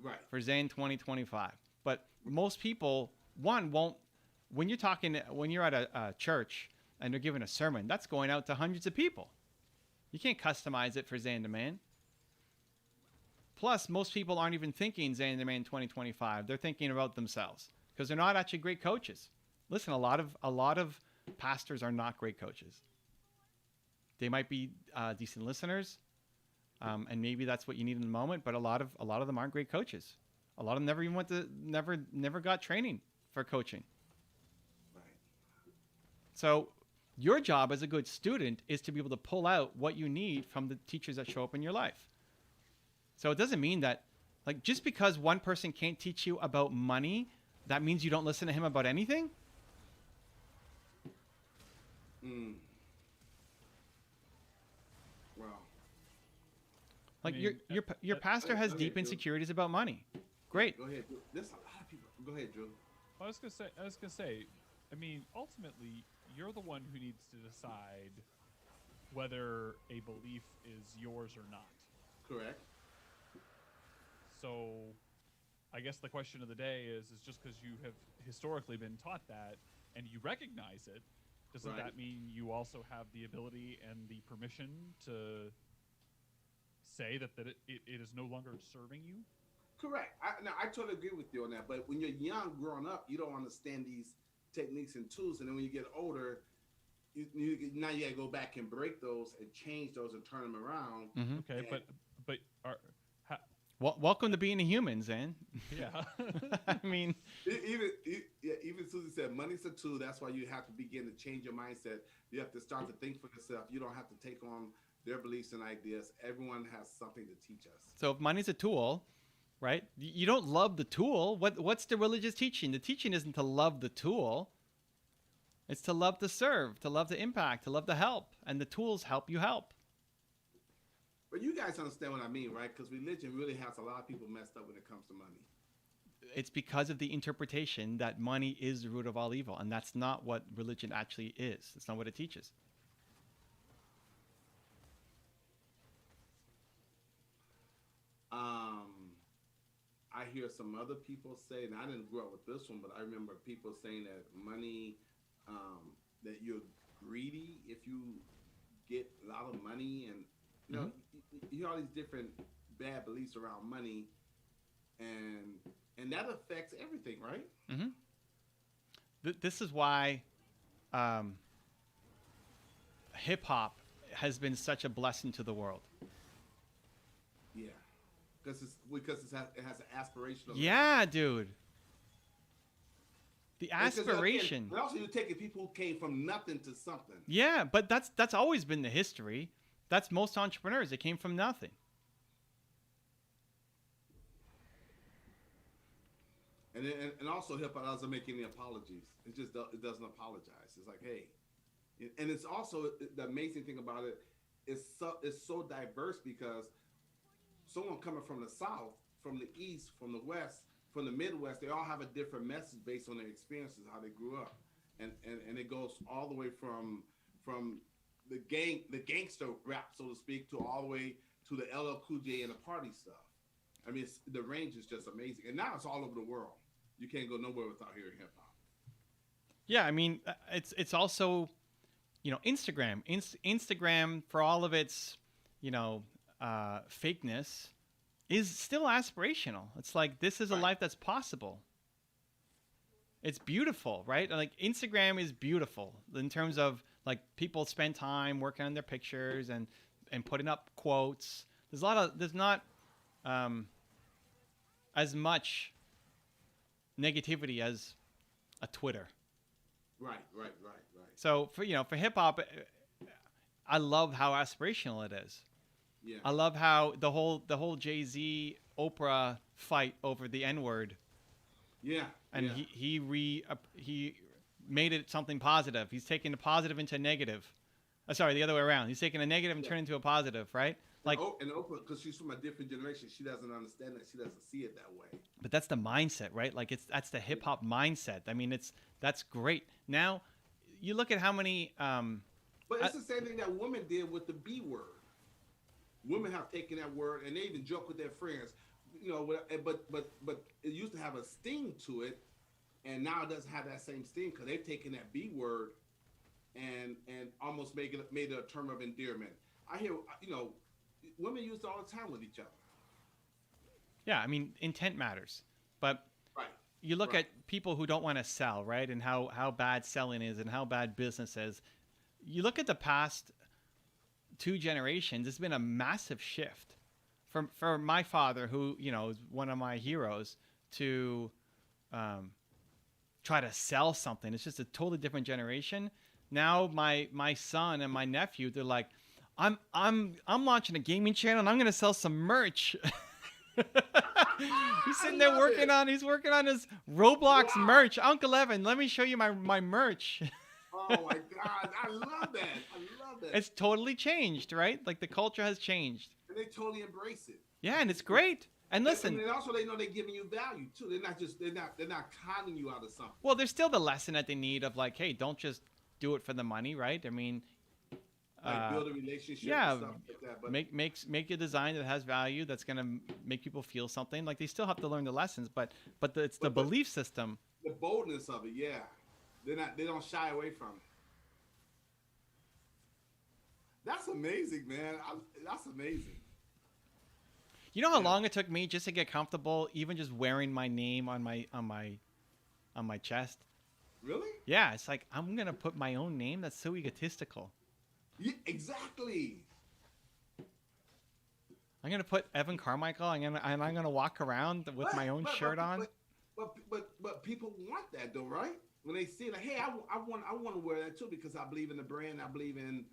Right. for Zane 2025. But most people, won't. When you're at a church and they're giving a sermon, that's going out to hundreds of people. You can't customize it for Zane the Man. Plus, most people aren't even thinking Zane the Man 2025. They're thinking about themselves because they're not actually great coaches. Listen, a lot of pastors are not great coaches. They might be decent listeners, and maybe that's what you need in the moment. But a lot of them aren't great coaches. A lot of them never even never got training for coaching. Right. So your job as a good student is to be able to pull out what you need from the teachers that show up in your life. So it doesn't mean that, like, just because one person can't teach you about money, that means you don't listen to him about anything? Mm. Wow. Like, I mean, your pastor has okay, deep Drew. insecurities about money. Great. Go ahead. Drew. There's a lot of people. Go ahead, Drew. I was gonna say, I mean, ultimately, you're the one who needs to decide whether a belief is yours or not. Correct. So, I guess the question of the day is just because you have historically been taught that and you recognize it, doesn't Right. that mean you also have the ability and the permission to say that it is no longer serving you? Correct. I totally agree with you on that. But when you're young, growing up, you don't understand these techniques and tools, and then when you get older, now you gotta go back and break those and change those and turn them around. Mm-hmm. Okay, Yeah. but Welcome to being a human, Zan. yeah. I mean, Even Susie said, money's a tool. That's why you have to begin to change your mindset. You have to start to think for yourself. You don't have to take on their beliefs and ideas. Everyone has something to teach us. so if money's a tool, right? You don't love the tool. What's the religious teaching? The teaching isn't to love the tool. It's to love to serve, to love to impact, to love to help. And the tools help you help. But you guys understand what I mean, right? Because religion really has a lot of people messed up when it comes to money. It's because of the interpretation that money is the root of all evil. And that's not what religion actually is. It's not what it teaches. I I hear some other people say, and I didn't grow up with this one, but I remember people saying that money, that you're greedy if you get a lot of money, and you hear all these different bad beliefs around money, and that affects everything, right? This is why hip hop has been such a blessing to the world. Yeah, because it has an aspirational. Yeah, dude. The aspiration. But also, you're taking people who came from nothing to something. Yeah, but that's always been the history. That's most entrepreneurs. They came from nothing. And also, hip hop doesn't make any apologies. It doesn't apologize. It's like, hey, and it's also the amazing thing about it is it's so diverse, because someone coming from the South, from the East, from the West, from the Midwest, they all have a different message based on their experiences, how they grew up, and it goes all the way from the gangster rap, so to speak, to all the way to the LL Cool J and the party stuff. I mean, the range is just amazing, and now it's all over the world. You can't go nowhere without hearing hip hop. Yeah, I mean, it's also, Instagram. Instagram, for all of its, fakeness, is still aspirational. It's like, this is a life that's possible. It's beautiful, right? Like, Instagram is beautiful in terms of, like, people spend time working on their pictures and putting up quotes. There's not as much negativity as a Twitter. Right. So for hip hop, I love how aspirational it is. Yeah. I love how the whole Jay-Z Oprah fight over the N-word. Yeah. And he made it something positive. He's taking the positive into a negative. Sorry, the other way around. He's taking a negative and turning it into a positive, right? Like, and Oprah, because she's from a different generation, she doesn't understand that. She doesn't see it that way. But that's the mindset, right? Like, that's the hip hop mindset. I mean, that's great. Now, you look at how many. But it's the same thing that women did with the B word. Women have taken that word, and they even joke with their friends, But it used to have a sting to it, and now it doesn't have that same sting, because they've taken that B word and almost made it a term of endearment. I hear, women use it all the time with each other. Yeah, I mean, intent matters. But you look at people who don't want to sell, right? And how bad selling is and how bad business is. You look at the past 2 generations, it's been a massive shift. For my father, who, is one of my heroes, to try to sell something. It's just a totally different generation. Now my son and my nephew, they're like, I'm launching a gaming channel and I'm gonna sell some merch. He's sitting there working on his Roblox merch. Uncle Evan, let me show you my merch. Oh my God, I love that. It's totally changed, right? Like, the culture has changed. And they totally embrace it. Yeah, and it's great. And listen, and also they know they're giving you value too. They're not conning you out of something. Well, there's still the lesson that they need of, like, hey, don't just do it for the money, right? I mean, build a relationship. Yeah, and stuff like that, but make a design that has value, that's gonna make people feel something. Like, they still have to learn the lessons, but it's the belief system. The boldness of it, yeah. They don't shy away from it. That's amazing, man. That's amazing. You know how long it took me just to get comfortable, even just wearing my name on my chest? Really? Yeah, it's like, I'm gonna put my own name. That's so egotistical. Yeah, exactly. I'm gonna put Evan Carmichael, and I'm gonna walk around with my own shirt on. But people want that though, right? When they see, like, hey, I want to wear that too, because I believe in the brand, I believe in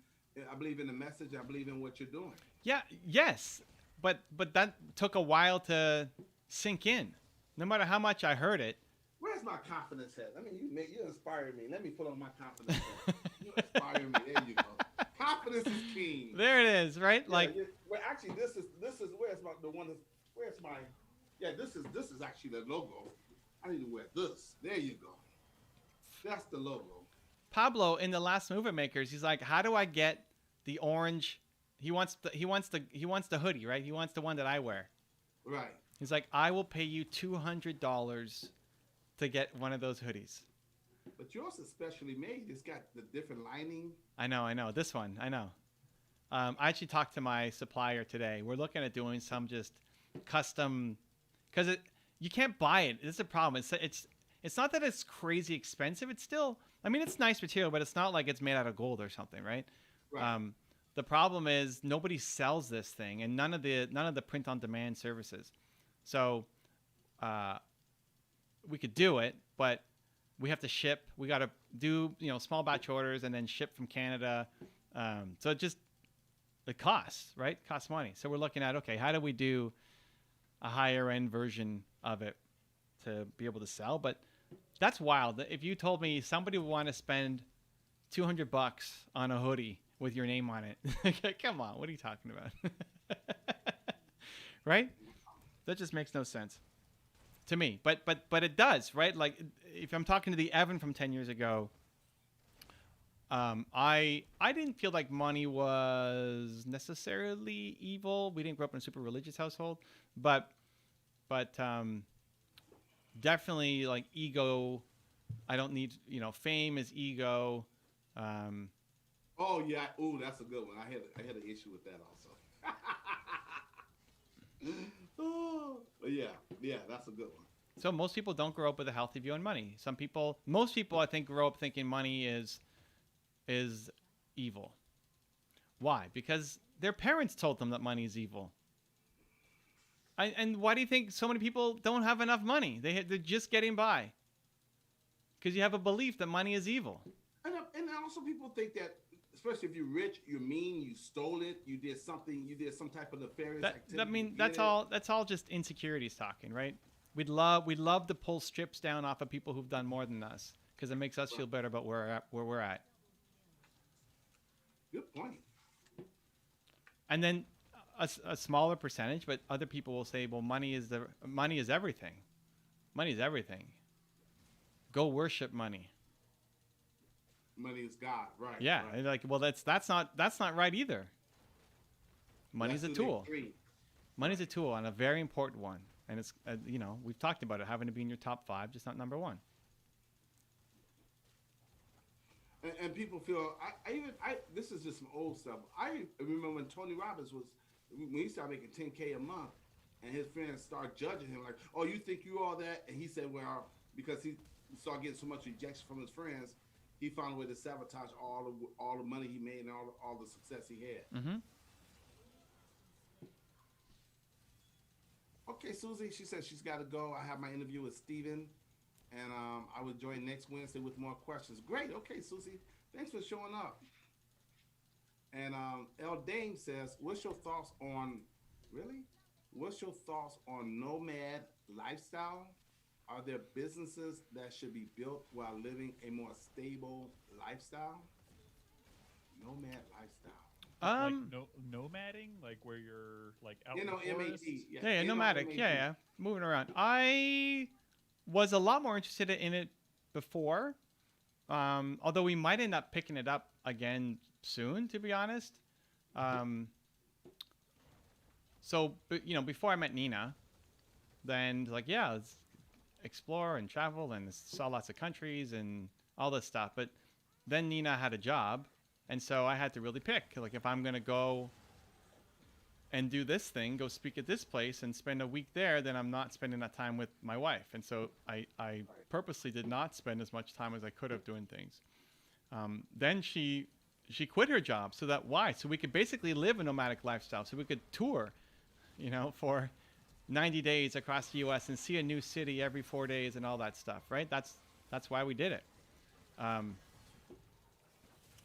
the message, I believe in what you're doing. Yeah, yes, but that took a while to sink in. No matter how much I heard it. Where's my confidence at? I mean, you inspired me. Let me put on my confidence hat. You inspire me. There you go. Confidence is king. There it is, right? Yeah, like, well, actually, this is where's my the one. Where's my? Yeah, this is actually the logo. I need to wear this. There you go. That's the logo. Pablo in the Last Movement Makers, he's like, how do I get the orange? He wants the hoodie, right? He wants the one that I wear. Right. He's like, I will pay you $200 to get one of those hoodies. But yours is specially made. It's got the different lining. I know. This one, I know. I actually talked to my supplier today. We're looking at doing some just custom, because you can't buy it. It's a problem. It's not that it's crazy expensive. It's still, I mean, it's nice material, but it's not like it's made out of gold or something, right? Right. The problem is nobody sells this thing, and none of the print on demand services. So we could do it, but we have to ship. We got to do small batch orders and then ship from Canada. So it costs, right? It costs money. So we're looking at, okay, how do we do a higher end version of it to be able to sell? But that's wild. If you told me somebody would want to spend $200 on a hoodie with your name on it, come on, what are you talking about? Right? That just makes no sense to me. But it does, right? Like if I'm talking to the Evan from 10 years ago, I didn't feel like money was necessarily evil. We didn't grow up in a super religious household, but definitely like ego. I don't need, fame is ego. Oh yeah. Ooh, that's a good one. I had an issue with that also. Oh, yeah, that's a good one. So most people don't grow up with a healthy view on money. Most people, I think, grow up thinking money is evil. Why? Because their parents told them that money is evil. And why do you think so many people don't have enough money? They're just getting by. Because you have a belief that money is evil. And also people think that, especially if you're rich, you're mean, you stole it, you did some type of nefarious activity. I mean, that's all just insecurities talking, right? We'd love to pull strips down off of people who've done more than us because it makes us feel better about where we're at. Good point. And then a smaller percentage, but other people will say, well, money is everything. Money is everything. Go worship money. Money is God, right? Yeah, right. Like, well, that's not right either. Money's a tool. Money's a tool, and a very important one. And it's we've talked about it having to be in your top 5, just not number 1. And people feel this is just some old stuff. I remember when Tony Robbins when he started making $10K a month, and his friends started judging him like, "Oh, you think you all that?" And he said, "Well, because he started getting so much rejection from his friends, he found a way to sabotage all the money he made and all the success he had." Mm-hmm. Okay, Susie, she said she's got to go. I have my interview with Steven, and I will join next Wednesday with more questions. Great. Okay, Susie, thanks for showing up. And El Dame says, what's your thoughts on nomad lifestyle? Are there businesses that should be built while living a more stable lifestyle? Nomad lifestyle. Like nomading, like where you're like out in the forest? Yeah, nomadic. Yeah, moving around. I was a lot more interested in it before, although we might end up picking it up again soon, to be honest. So before I met Nina, then let's explore and travel and saw lots of countries and all this stuff. But then Nina had a job. And so I had to really pick, like, if I'm going to go and do this thing, go speak at this place and spend a week there, then I'm not spending that time with my wife. And so I purposely did not spend as much time as I could have doing things. Then she quit her job. So we could basically live a nomadic lifestyle. So we could tour, for 90 days across the U.S. and see a new city every 4 days and all that stuff, right? That's why we did it.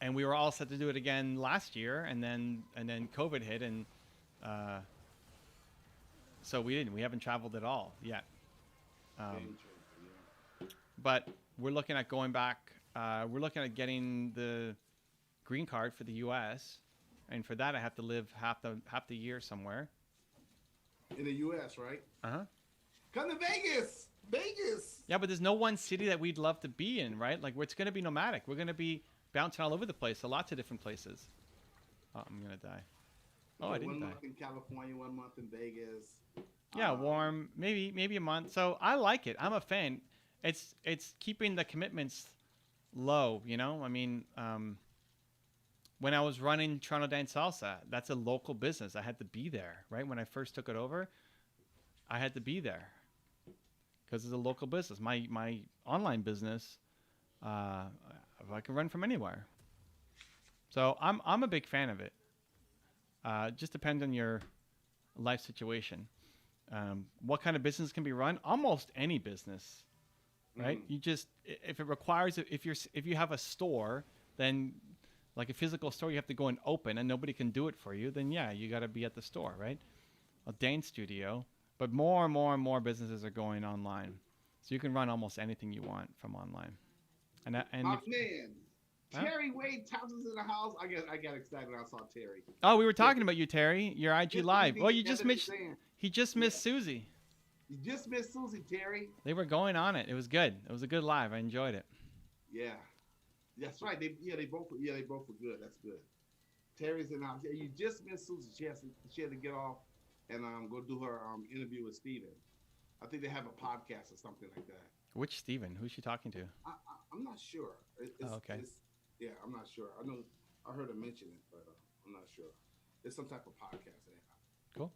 And we were all set to do it again last year, and then COVID hit, and so we didn't. We haven't traveled at all yet. But we're looking at going back. We're looking at getting the green card for the U.S., and for that I have to live half the year somewhere. In the U.S., right? Uh-huh. Come to Vegas. Vegas. Yeah, but there's no one city that we'd love to be in, right? Like, it's going to be nomadic. We're going to be bouncing all over the place, lots of different places. Oh, I'm gonna die. Oh, I didn't die. 1 month in California, 1 month in Vegas. Yeah, warm, maybe a month. So I like it. I'm a fan. It's keeping the commitments low. I mean, when I was running Toronto Dance Salsa, that's a local business. I had to be there, right? When I first took it over, I had to be there because it's a local business. My online business, uh, I can run from anywhere. So I'm a big fan of it. Just depends on your life situation. What kind of business can be run? Almost any business, right? You just if it requires if you have a store, then like a physical store, you have to go and open, and nobody can do it for you. Then yeah, you got to be at the store, right? A dance studio, but more and more and more businesses are going online, so you can run almost anything you want from online. And My if, man, huh? Terry Wade Thompson's in the house. I got excited when I saw Terry. Oh, we were Yeah, talking about you, Terry. Your IG just live. Well, meeting you just Evan and missed. saying, He just yeah, missed Susie. you just missed Susie, Terry. They were going on it. It was good. It was a good live. I enjoyed it. Yeah, that's right. They both were good. That's good. Terry's in the house. Yeah, you just missed Susie. She had to get off and go do her interview with Steven. I think they have a podcast or something like that. Which Steven? Who's she talking to? I'm not sure. Okay. Yeah, I'm not sure. I know I heard her mention it, but I'm not sure. It's some type of podcast they have. Cool.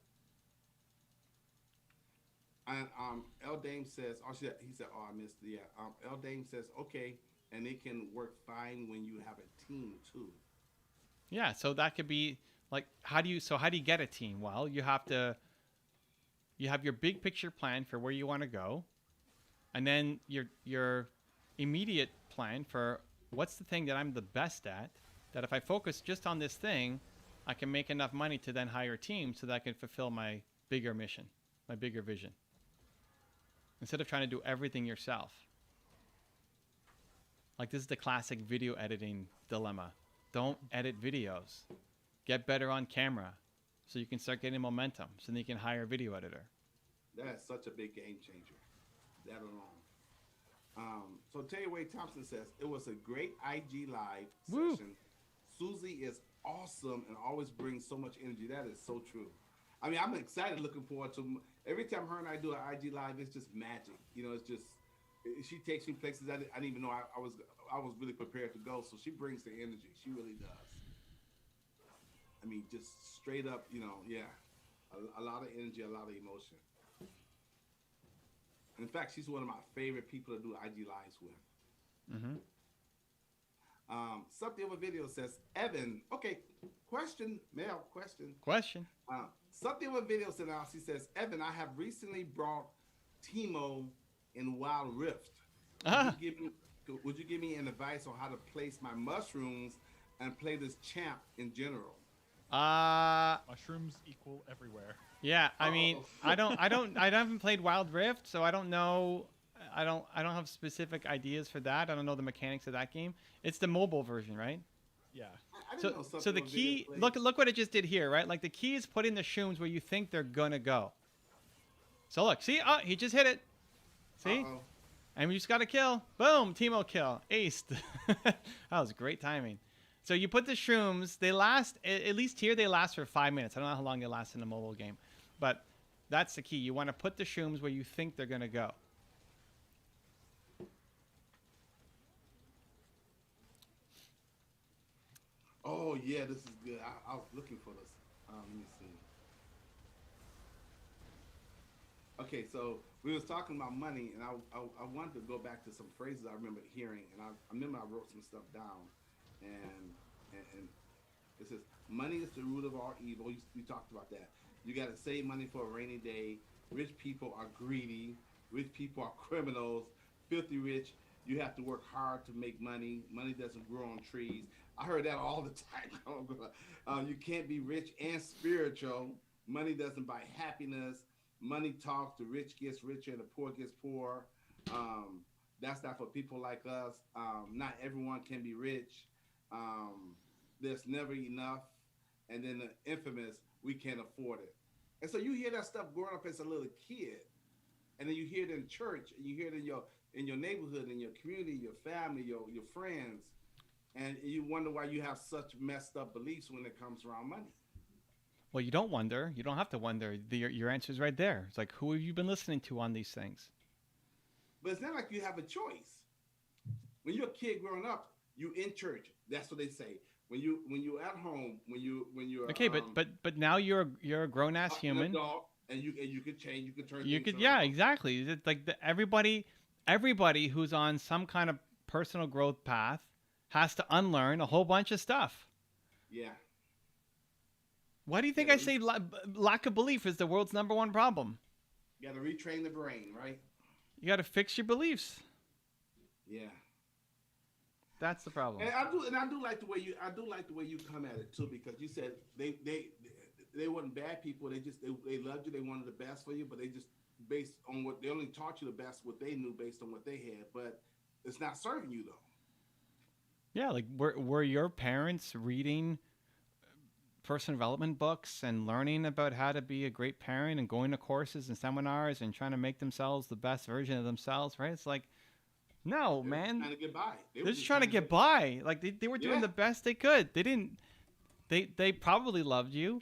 And L Dame says, he said, oh, I missed it. Yeah. L Dame says, okay, and it can work fine when you have a team too. Yeah, so that could be like how do you get a team? Well, you have your big picture plan for where you want to go, and then your immediate plan for what's the thing that I'm the best at, that if I focus just on this thing, I can make enough money to then hire a team so that I can fulfill my bigger mission, my bigger vision. Instead of trying to do everything yourself. Like this is the classic video editing dilemma. Don't edit videos. Get better on camera so you can start getting momentum. So then you can hire a video editor. That is such a big game changer. That alone. So Terry Wade Thompson says, it was a great IG live Woo. session. Susie is awesome and always brings so much energy. That is so true. I mean, I'm excited, looking forward to every time her and I do an IG live. It's just magic. It's just she takes me places I didn't even know I was really prepared to go. So she brings the energy. She really does. I mean, just straight up, yeah, a lot of energy, a lot of emotion. In fact, she's one of my favorite people to do IG lives with. Mm-hmm. Something over video says, Evan, okay, question. Something over video said, she says, Evan, I have recently brought Teemo in Wild Rift. Would you give me an advice on how to place my mushrooms and play this champ in general? Mushrooms equal everywhere. Yeah, I mean, I haven't played Wild Rift, so I don't know. I don't have specific ideas for that. I don't know the mechanics of that game. It's the mobile version, right? Yeah. So the key, look what it just did here, right? Like the key is putting the shrooms where you think they're gonna go. So look, see, he just hit it. See? Uh-oh. And we just got a kill. Boom, Teemo kill, aced. That was great timing. So you put the shrooms. They last, at least here, they last for 5 minutes. I don't know how long they last in a mobile game, but that's the key. You want to put the shrooms where you think they're gonna go. Oh yeah, this is good. I was looking for this. Let me see. Okay, so we was talking about money, and I wanted to go back to some phrases I remember hearing, and I remember I wrote some stuff down, and it says money is the root of all evil. You talked about that. You got to save money for a rainy day. Rich people are greedy. Rich people are criminals. Filthy rich. You have to work hard to make money. Money doesn't grow on trees. I heard that all the time. You can't be rich and spiritual. Money doesn't buy happiness. Money talks. The rich gets richer and the poor gets poor. That's not for people like us. Not everyone can be rich. There's never enough. And then the infamous, we can't afford it. And so you hear that stuff growing up as a little kid. And then you hear it in church, and you hear it in your neighborhood, in your community, your family, your friends. And you wonder why you have such messed up beliefs when it comes around money. Well, you don't wonder. You don't have to wonder. Your answer's right there. It's like, who have you been listening to on these things? But it's not like you have a choice. When you're a kid growing up, you in church. That's what they say. When you at home, when you're Okay, but now you're a grown ass human. Adult, and you can change. You can turn. You things could, around. yeah, exactly. It's like everybody who's on some kind of personal growth path has to unlearn a whole bunch of stuff. Yeah. Why do you think I say lack of belief is the world's #1 problem? You got to retrain the brain, right? You got to fix your beliefs. Yeah. That's the problem. And I do like the way you come at it too, because you said they weren't bad people. They loved you. They wanted the best for you, but they just based on what they only taught you the best what they knew based on what they had. But it's not serving you though. Yeah, like were your parents reading personal development books and learning about how to be a great parent and going to courses and seminars and trying to make themselves the best version of themselves, right? It's like, no, man. Trying to get by. They're just trying to get by. Like they were doing the best they could. They probably loved you.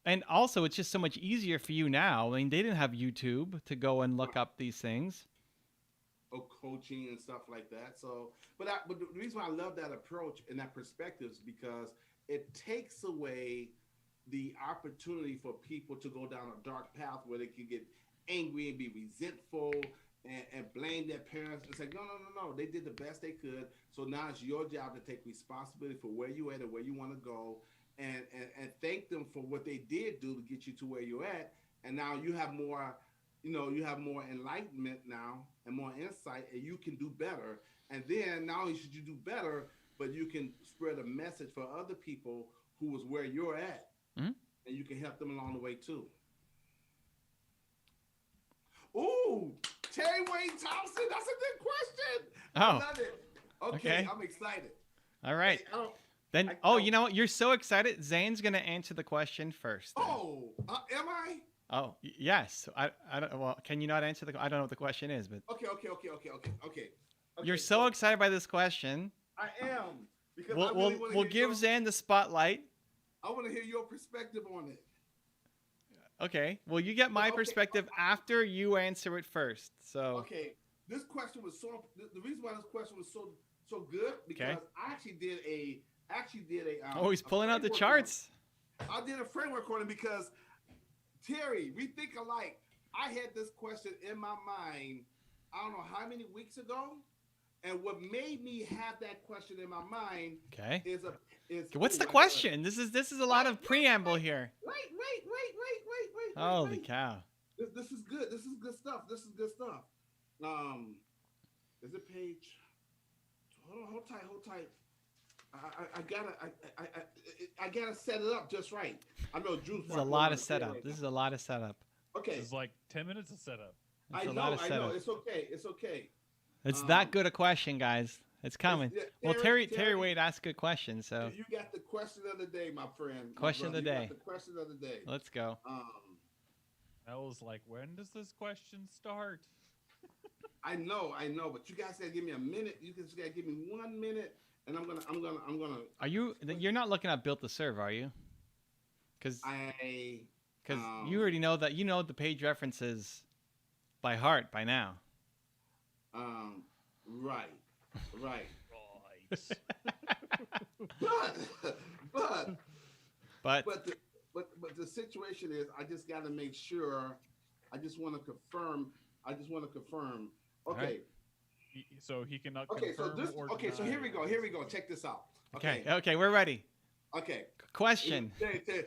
And also, it's just so much easier for you now. I mean, they didn't have YouTube to go and look up these things. Oh, coaching and stuff like that. So, but the reason why I love that approach and that perspective is because it takes away the opportunity for people to go down a dark path where they can get angry and be resentful and blame their parents. It's like, no. They did the best they could. So now it's your job to take responsibility for where you at and where you want to go, and thank them for what they did do to get you to where you're at. And now you have more, you have more enlightenment now and more insight, and you can do better. And then not only should you do better, but you can spread a message for other people who was where you're at, and you can help them along the way too. Ooh, Terry Wayne Thompson, that's a good question. Oh, I love it. Okay. I'm excited. All right. Hey, you know what? You're so excited. Zane's going to answer the question first. Then. Oh, am I? Oh, yes. I don't. Well, can you not answer I don't know what the question is, but. Okay. You're so excited by this question. I am, because we'll give Zane the spotlight. I want to hear your perspective on it. Okay. Well, you get my perspective after you answer it first. So. Okay. This question was the reason why this question was so good, because I actually did a oh, he's pulling out the charts. I did a framework on it because Terry, we think alike. I had this question in my mind, I don't know how many weeks ago, and what made me have that question in my mind is what's the question? This is a lot of preamble here. Wait. Holy cow. This is good. This is good stuff. Is it page? Hold tight. I gotta set it up just right. I know Drew's. This is a lot of setup. Okay. This is like 10 minutes of setup. I know. It's okay. It's that good a question, guys. It's coming. Well, Terry Wade asked good questions, so. You got the question of the day, my friend. Question of the day. The question of the day. Let's go. I was like, when does this question start? I know, but you guys gotta give me a minute. You just gotta give me 1 minute, and I'm gonna. Are you? You're not looking at Built to Serve, are you? Because you already know that you know the page references by heart by now. Right. But the situation is, I just got to make sure. I just want to confirm. Okay. Right. So he cannot. Okay. So here we go. Check this out. Okay. We're ready. Okay. Question.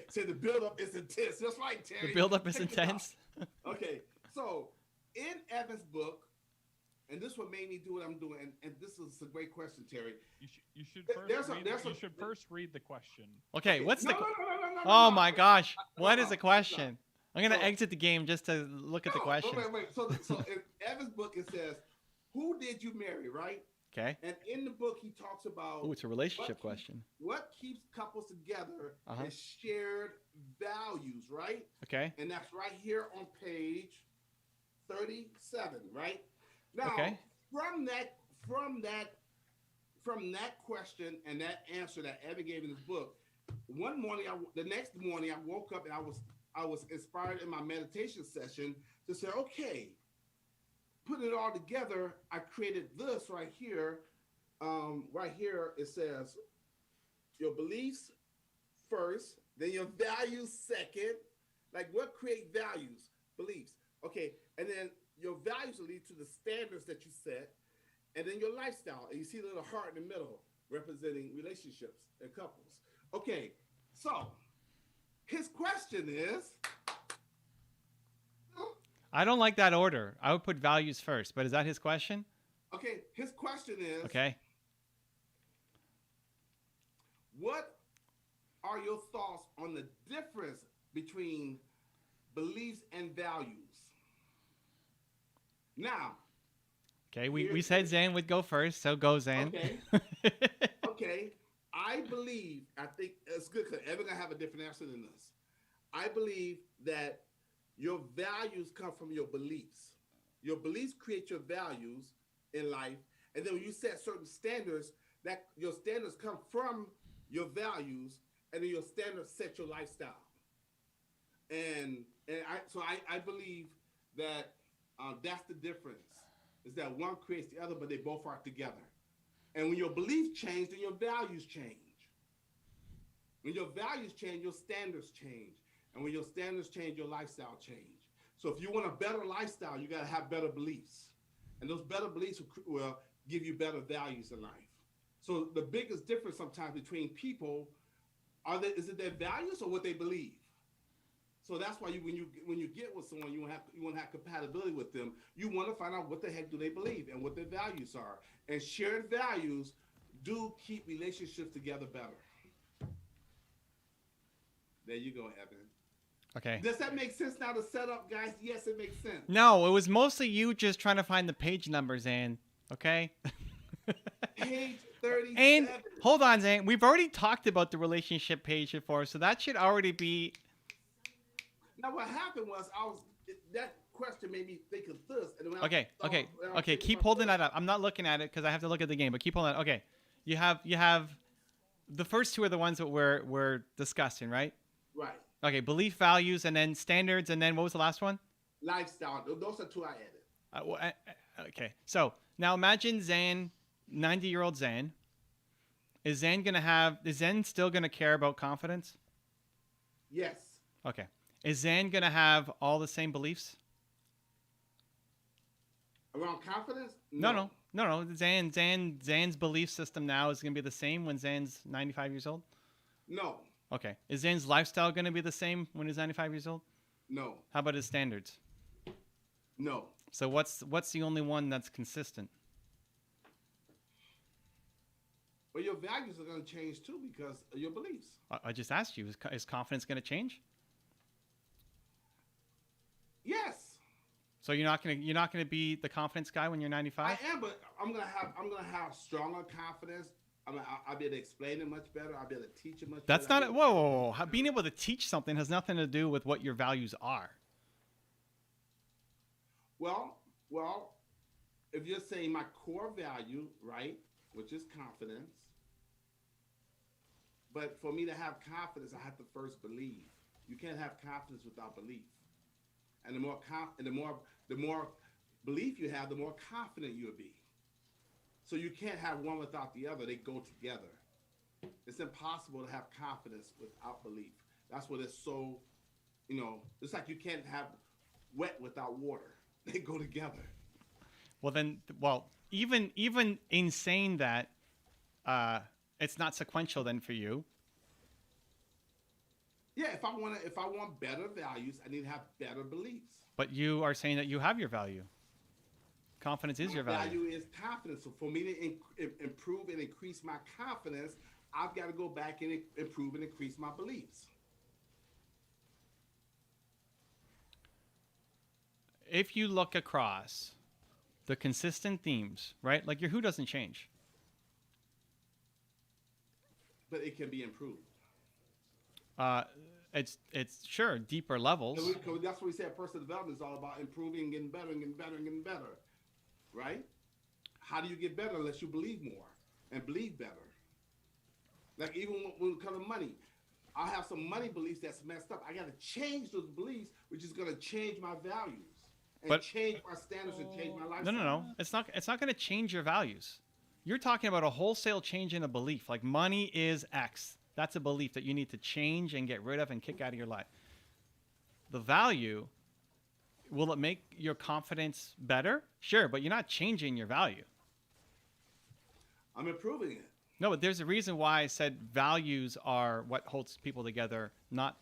Say the build-up is intense. That's right, Terry. The build-up is intense. Okay. So in Evan's book, and this is what made me do what I'm doing, and this is a great question, Terry. You should first read the question. Okay. What's the? No. Oh my gosh! What is the question? I'm gonna exit the game just to look at the question. Wait. So in Evan's book it says, "Who did you marry?" Right? Okay. And in the book he talks about. Oh, it's a relationship question. What keeps couples together is shared values, right? Okay. And that's right here on page 37, right? Now, from that question and that answer that Evan gave in his book, one morning, the next morning, I woke up and I was inspired in my meditation session to say, okay, putting it all together, I created this right here. Right here, it says your beliefs first, then your values second. Like what create values? Beliefs. Okay, and then your values will lead to the standards that you set, and then your lifestyle. And you see the little heart in the middle representing relationships and couples. Okay, so his question is. I don't like that order. I would put values first, but is that his question? Okay, his question is. Okay. What are your thoughts on the difference between beliefs and values? Now. Okay, we said Zan would go first, so go Zan. Okay. Okay. I think it's good because Evan gonna have a different answer than this. I believe that your values come from your beliefs. Your beliefs create your values in life, and then when you set certain standards, that your standards come from your values, and then your standards set your lifestyle. And I believe that that's the difference. Is that one creates the other, but they both are together. And when your beliefs change, then your values change. When your values change, your standards change. And when your standards change, your lifestyle change. So if you want a better lifestyle, you got to have better beliefs. And those better beliefs will give you better values in life. So the biggest difference sometimes between people is it their values or what they believe? So that's why when you get with someone, you want to have compatibility with them. You want to find out what the heck do they believe and what their values are. And shared values do keep relationships together better. There you go, Evan. Okay. Does that make sense now, the setup, guys? Yes, it makes sense. No, it was mostly you just trying to find the page numbers, Zan. Okay? Page 37. And hold on, Zan. We've already talked about the relationship page before, so that should already be... Now, what happened was that question made me think of this. And Okay. Keep holding that up. I'm not looking at it because I have to look at the game, but keep holding that. Okay. You have the first two are the ones that we're discussing, right? Right. Okay. Belief, values, and then standards, and then what was the last one? Lifestyle. Those are two I added. Okay. So now imagine Zan, 90-year-old Zan. Is Zan still gonna care about confidence? Yes. Okay. Is Zan gonna have all the same beliefs? Around confidence? No. Zan's belief system now is gonna be the same when Zan's 95 years old? No. Okay. Is Zan's lifestyle gonna be the same when he's 95 years old? No. How about his standards? No. So what's the only one that's consistent? Well, your values are going to change too because of your beliefs. I just asked you. Is confidence going to change? Yes. So you're not gonna be the confidence guy when you're 95? I am, but I'm gonna have stronger confidence. I'll be able to explain it much better. I'll be able to teach it much better. That's not it. Whoa. Being able to teach something has nothing to do with what your values are. Well, if you're saying my core value, right, which is confidence, but for me to have confidence, I have to first believe. You can't have confidence without belief. And the more belief you have, the more confident you'll be. So you can't have one without the other. They go together. It's impossible to have confidence without belief. That's what it's so, it's like you can't have wet without water. They go together. Even in saying that, it's not sequential then for you. Yeah, if I want better values, I need to have better beliefs. But you are saying that you have your value. Confidence is your value. Value is confidence. So for me to improve and increase my confidence, I've got to go back and improve and increase my beliefs. If you look across the consistent themes, right? Like your who doesn't change. But it can be improved. It's sure deeper levels. That's what we said. Personal development is all about improving, getting better, and getting better, and getting better. Right? How do you get better unless you believe more and believe better? Like even when it comes to money, I have some money beliefs that's messed up. I got to change those beliefs, which is going to change my values and But change my standards and change my no, lifestyle. no. It's not. It's not going to change your values. You're talking about a wholesale change in a belief. Like money is X. That's a belief that you need to change and get rid of and kick out of your life. The value, will it make your confidence better? Sure, but you're not changing your value. I'm improving it. No, but there's a reason why I said values are what holds people together, not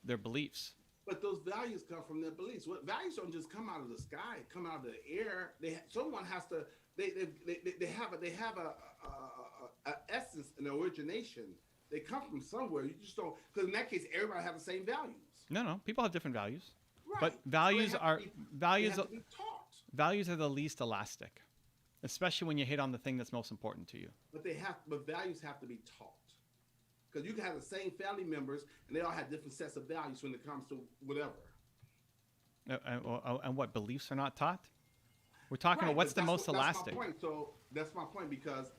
their beliefs. But those values come from their beliefs. What values don't just come out of the sky, come out of the air. Someone has to. They have a essence, an origination. They come from somewhere. You just don't. Because in that case, everybody have the same values. No. People have different values. Right. But values So are they have to be taught. values are the least elastic, especially when you hit on the thing that's most important to you. But values have to be taught. Because you can have the same family members and they all have different sets of values when it comes to whatever. And what, beliefs are not taught? We're talking about what's the most elastic. That's my point. So that's my point, because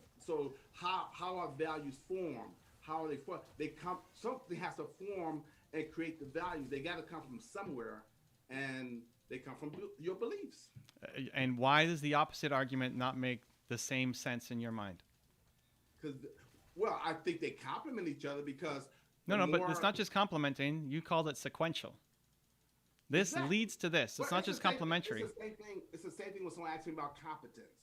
how are values formed? How are they formed? Something has to form and create the values. They got to come from somewhere, and they come from your beliefs. And why does the opposite argument not make the same sense in your mind? Because, well, I think they complement each other because No, but it's not just complementing. You called it sequential. This leads to this. It's not just complementary. It's the same thing when someone asks me about competence.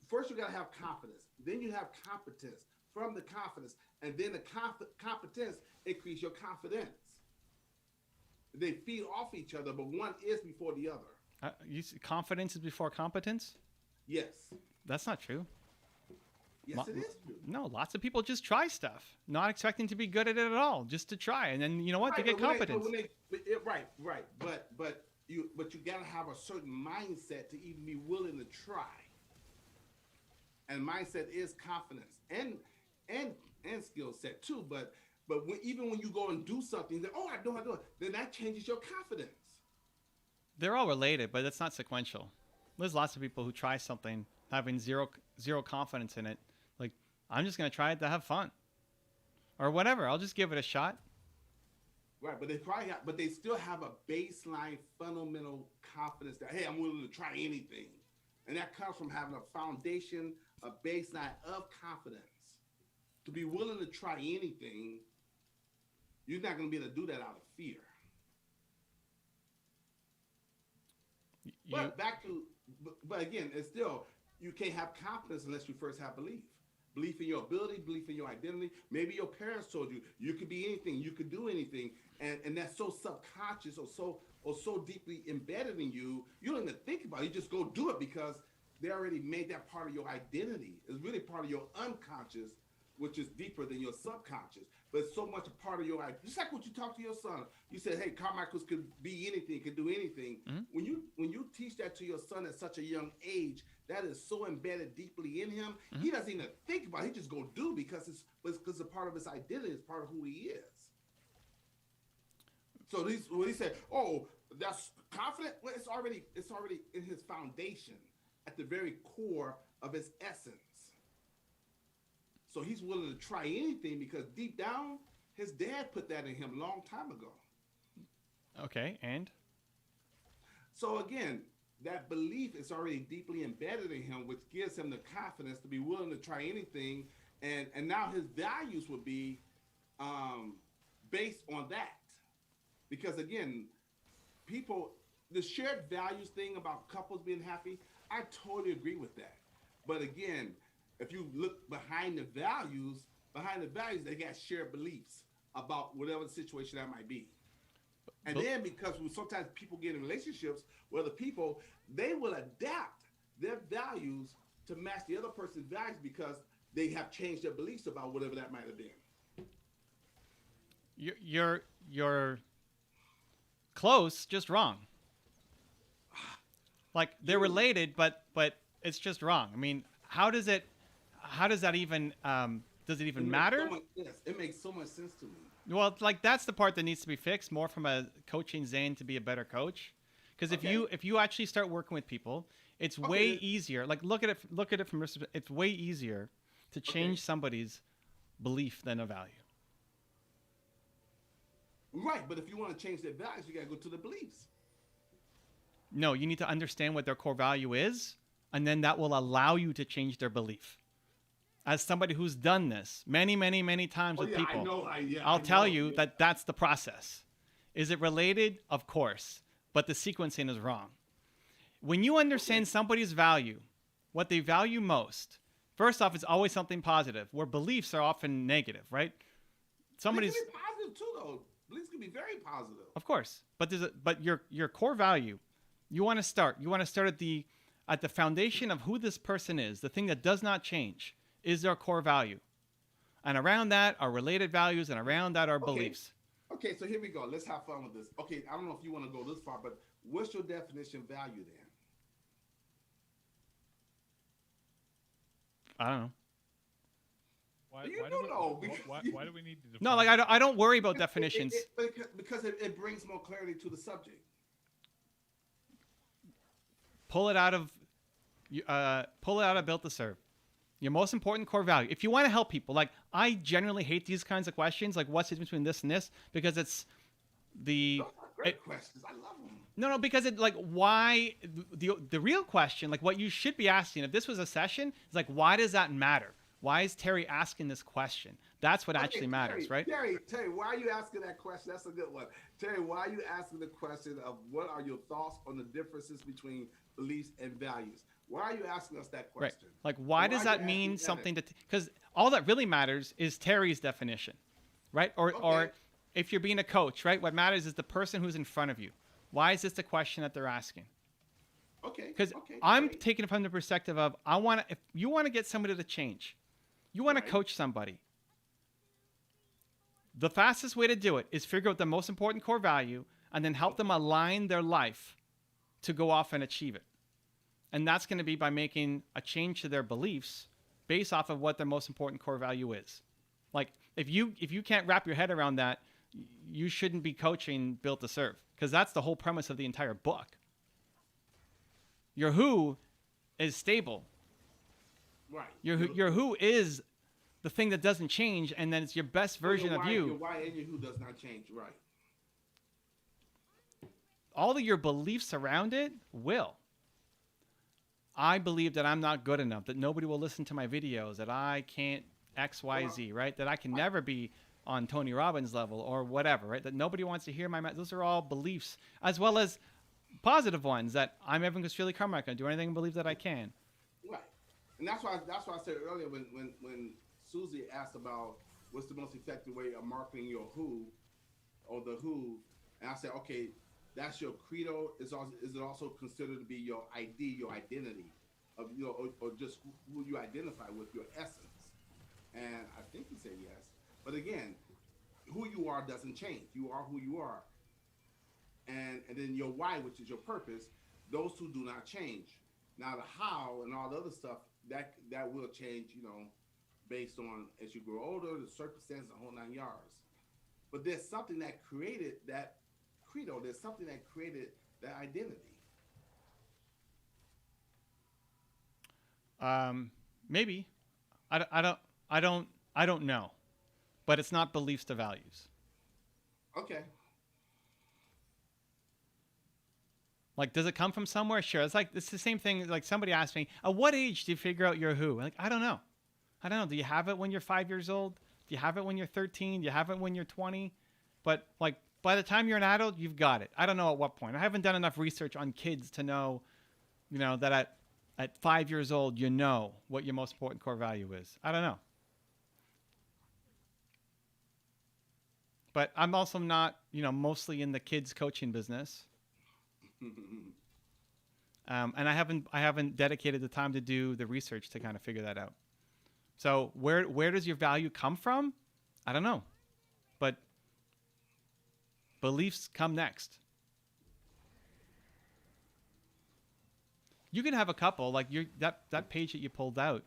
First, you got to have confidence. Then you have competence. From the confidence, and then the competence increase your confidence. They feed off each other, but one is before the other. Confidence is before competence? Yes. That's not true. Yes, it is true. No, lots of people just try stuff, not expecting to be good at it at all, just to try, and then you know what? They get competence. Right. But you got to have a certain mindset to even be willing to try. And mindset is confidence and skill set too. But even when you go and do something, that I do it, then that changes your confidence. They're all related, but it's not sequential. There's lots of people who try something having zero confidence in it. Like, I'm just going to try it to have fun, or whatever. I'll just give it a shot. Right, but they still have a baseline fundamental confidence that, hey, I'm willing to try anything, and that comes from having a foundation, a baseline of confidence. To be willing to try anything, you're not going to be able to do that out of fear. But again, it's still, you can't have confidence unless you first have belief. Belief in your ability, belief in your identity. Maybe your parents told you could be anything, you could do anything, and that's so subconscious or so deeply embedded in you, you don't even think about it. You just go do it because they already made that part of your identity. It's really part of your unconscious, which is deeper than your subconscious. But it's so much a part of your identity. Just like what you talk to your son. You said, hey, Carmichael's could be anything, could do anything. Mm-hmm. When you teach that to your son at such a young age, that is so embedded deeply in him, mm-hmm. He doesn't even think about it. He just go do because it's a part of his identity. It's part of who he is. So when he said, oh, that's confident, well, it's already in his foundation, at the very core of his essence. So he's willing to try anything because deep down, his dad put that in him a long time ago. Okay, and? So again, that belief is already deeply embedded in him, which gives him the confidence to be willing to try anything. And now his values would be based on that. Because again, the shared values thing about couples being happy, I totally agree with that. But again, if you look behind the values, they got shared beliefs about whatever the situation that might be. And then because sometimes people get in relationships with other people, they will adapt their values to match the other person's values because they have changed their beliefs about whatever that might have been. You're close, just wrong. Like they're related, but it's just wrong. I mean, how does that even does it even matter? It makes so much sense to me. Well, like that's the part that needs to be fixed more from a coaching Zane to be a better coach. Because if you actually start working with people, it's way easier. Like look at it from it's way easier to change somebody's belief than a value. Right, but if you want to change their values, you got to go to the beliefs. No, you need to understand what their core value is, and then that will allow you to change their belief. As somebody who's done this many, many, many times Oh with yeah, people, I know. I'll tell you Yeah. that that's the process. Is it related? Of course, but the sequencing is wrong. When you understand somebody's value, what they value most, first off, it's always something positive, where beliefs are often negative, right? Beliefs Somebody's, can be positive too, though. Beliefs can be very positive. of course, but your core value, you want to start at the foundation of who this person is, the thing that does not change is their core value. And around that are related values, and around that are beliefs. Okay, so here we go. Let's have fun with this. Okay, I don't know if you want to go this far, but what's your definition of value then? I don't know. Why, You why, don't do we, know, why, because- why do we need to define No, like I don't worry about definitions. Because it brings more clarity to the subject. Pull it out of Built to Serve. Your most important core value. If you want to help people, like I generally hate these kinds of questions, like what's the difference between this and this, because it's the Those are great questions. I love them. no, because it like why the real question, like what you should be asking if this was a session, is like why does that matter? Why is Terry asking this question? That's what actually matters, Terry, right? Terry, why are you asking that question? That's a good one. Terry, why are you asking the question of what are your thoughts on the differences between beliefs and values? Why are you asking us that Right. question? Like, why And does why are that you mean asking something to? Because all that really matters is Terry's definition, right? Or Okay. if you're being a coach, right? What matters is the person who's in front of you. Why is this the question that they're asking? Okay. Because Okay, I'm great. taking it from the perspective of if you want to get somebody to change, you want Right. to coach somebody. The fastest way to do it is figure out the most important core value and then help them align their life to go off and achieve it. And that's going to be by making a change to their beliefs based off of what their most important core value is. Like if you can't wrap your head around that, you shouldn't be coaching Built to Serve, because that's the whole premise of the entire book. Your who is stable. Right. Your who is the thing that doesn't change, and then it's your best version of Your you. why and your who does not change. Right. All of your beliefs around it will. I believe that I'm not good enough, that nobody will listen to my videos, that I can't X, Y, Z, right? That I can never be on Tony Robbins level or whatever, right? That nobody wants to hear those are all beliefs, as well as positive ones, that I'm Evan Castrilli Carmichael, I can do anything and believe that I can. Right. And that's why I said earlier when Susie asked about what's the most effective way of marketing your who or the who, and I said, okay, that's your credo. Is it also considered to be your ID, your identity of or just who you identify with, your essence? And I think he said yes. But again, who you are doesn't change. You are who you are. And then your why, which is your purpose, those two do not change. Now the how and all the other stuff that will change, based on as you grow older, the circumstances, the whole 9 yards. But there's something that created that credo. There's something that created that identity. Maybe. I don't know. But it's not beliefs to values. Okay. Like, does it come from somewhere? Sure. It's the same thing. Like somebody asked me, at what age do you figure out your who? Like, I don't know. Do you have it when you're 5 years old? Do you have it when you're 13? Do you have it when you're 20? But like by the time you're an adult, you've got it. I don't know at what point. I haven't done enough research on kids to know, that at 5 years old, you know what your most important core value is. I don't know. But I'm also not, mostly in the kids coaching business. And I haven't dedicated the time to do the research to kind of figure that out. So where does your value come from? I don't know. But beliefs come next. You can have a couple, like that page that you pulled out.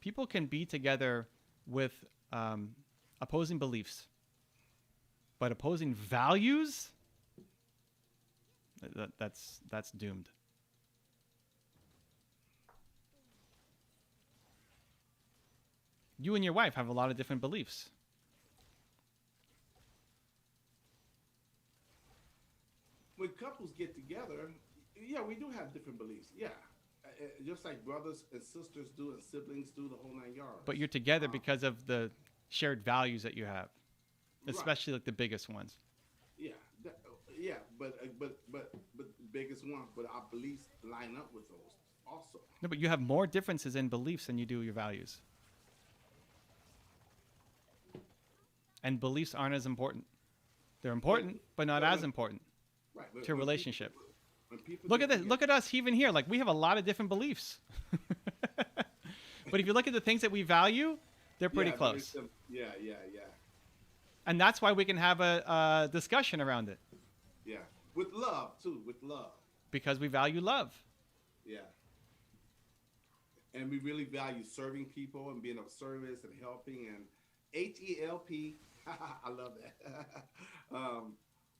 People can be together with opposing beliefs, but opposing values, that's doomed. You and your wife have a lot of different beliefs. when couples get together, yeah, we do have different beliefs. Yeah, just like brothers and sisters do, and siblings do, the whole 9 yards. But you're together because of the shared values that you have, Right. especially like the biggest ones. Yeah, yeah, but the biggest one. But our beliefs line up with those also. No, but you have more differences in beliefs than you do your values. And beliefs aren't as important. They're important, but not as important Right. to a relationship. When people Look get at this. together- Look at us even here. Like, we have a lot of different beliefs. But if you look at the things that we value, they're pretty Yeah, close. Yeah. And that's why we can have a discussion around it. Yeah, with love too. With love. Because we value love. Yeah. And we really value serving people and being of service and helping and HELP. I love that.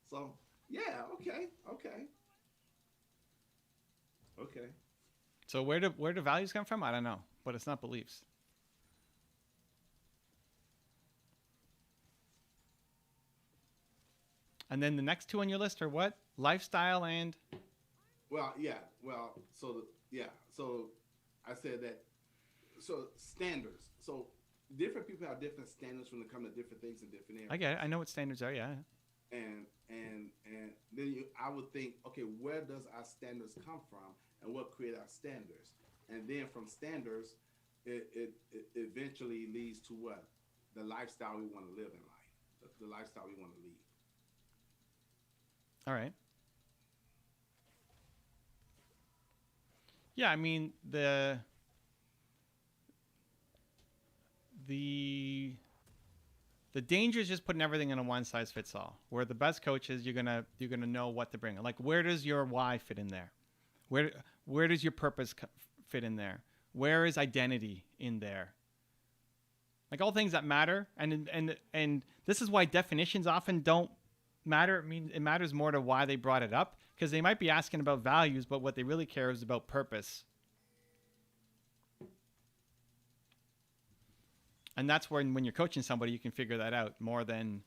So yeah, okay. So where do values come from? I don't know. But it's not beliefs. And then the next two on your list are what? Lifestyle and... Well, yeah. Well, so I said that. So standards. So different people have different standards when it comes to different things in different areas. I get it. I know what standards are, yeah. And then I would think, okay, where does our standards come from, and what create our standards? And then from standards, it eventually leads to what? The lifestyle we want to live in life, the lifestyle we want to lead. All right. Yeah, I mean, the danger is just putting everything in a one size fits all. Where the best coaches, you're gonna know what to bring. Like, where does your why fit in there? Where does your purpose fit in there? Where is identity in there? Like, all things that matter, and this is why definitions often don't matter. I mean, it matters more to why they brought it up, because they might be asking about values, but what they really care is about purpose. And that's when you're coaching somebody, you can figure that out more than,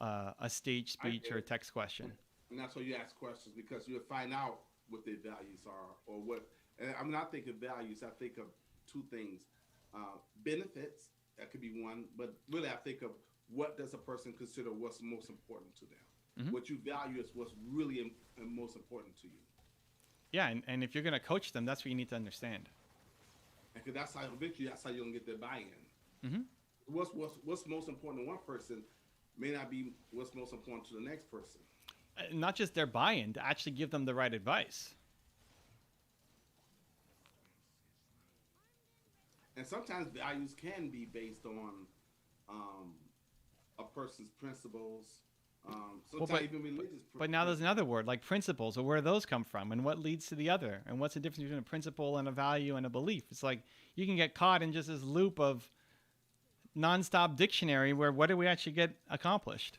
a stage speech or a text question. And that's why you ask questions, because you'll find out what their values are, or what. And I'm not thinking values. I think of two things: benefits. That could be one, but really, I think of what does a person consider what's most important to them. Mm-hmm. What you value is what's really most important to you. Yeah, and if you're going to coach them, that's what you need to understand. Because that's how eventually that's how you're gonna get their buy-in. Mm-hmm. What's most important to one person may not be what's most important to the next person. Not just their buy-in, to actually give them the right advice. And sometimes values can be based on a person's principles. Even religious. But now there's another word, like principles, or where those come from, and what leads to the other, and what's the difference between a principle and a value and a belief? It's like you can get caught in just this loop of nonstop dictionary where what do we actually get accomplished?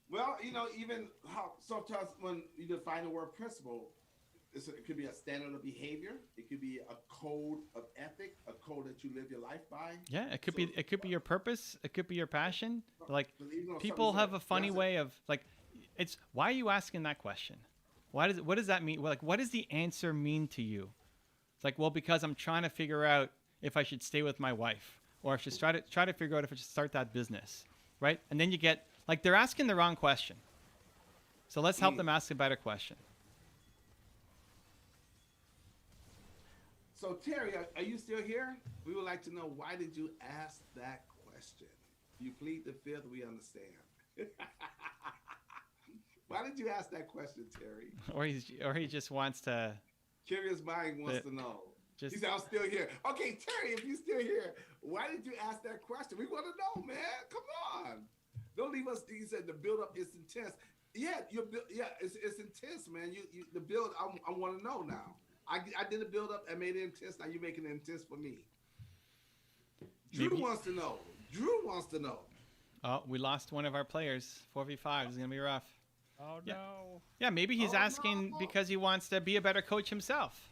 Well, even how sometimes when you define the word principle, it could be a standard of behavior. It could be a code of ethic, a code that you live your life by. Yeah, it could be your purpose. It could be your passion. Like, people have a funny way of it's why are you asking that question? What does that mean? Like, what does the answer mean to you? It's like, well, because I'm trying to figure out if I should stay with my wife, or if I should try to figure out if I should start that business, right? And then you get they're asking the wrong question. So let's help them ask a better question. So Terry, are you still here? We would like to know, why did you ask that question? You plead the fifth, we understand. Why did you ask that question, Terry? Or he just wants to. Curious mind wants to know. He said, I'm still here. Okay, Terry, if you're still here, why did you ask that question? We want to know, man. Come on. Don't leave us. He said the build up is intense. Yeah, it's intense, man. You the build. I want to know now. I did a build up and made it intense. Now you're making it intense for me. Drew wants to know. Oh, we lost one of our players. 4v5 is gonna be rough. Oh no. Yeah, maybe he's asking because he wants to be a better coach himself.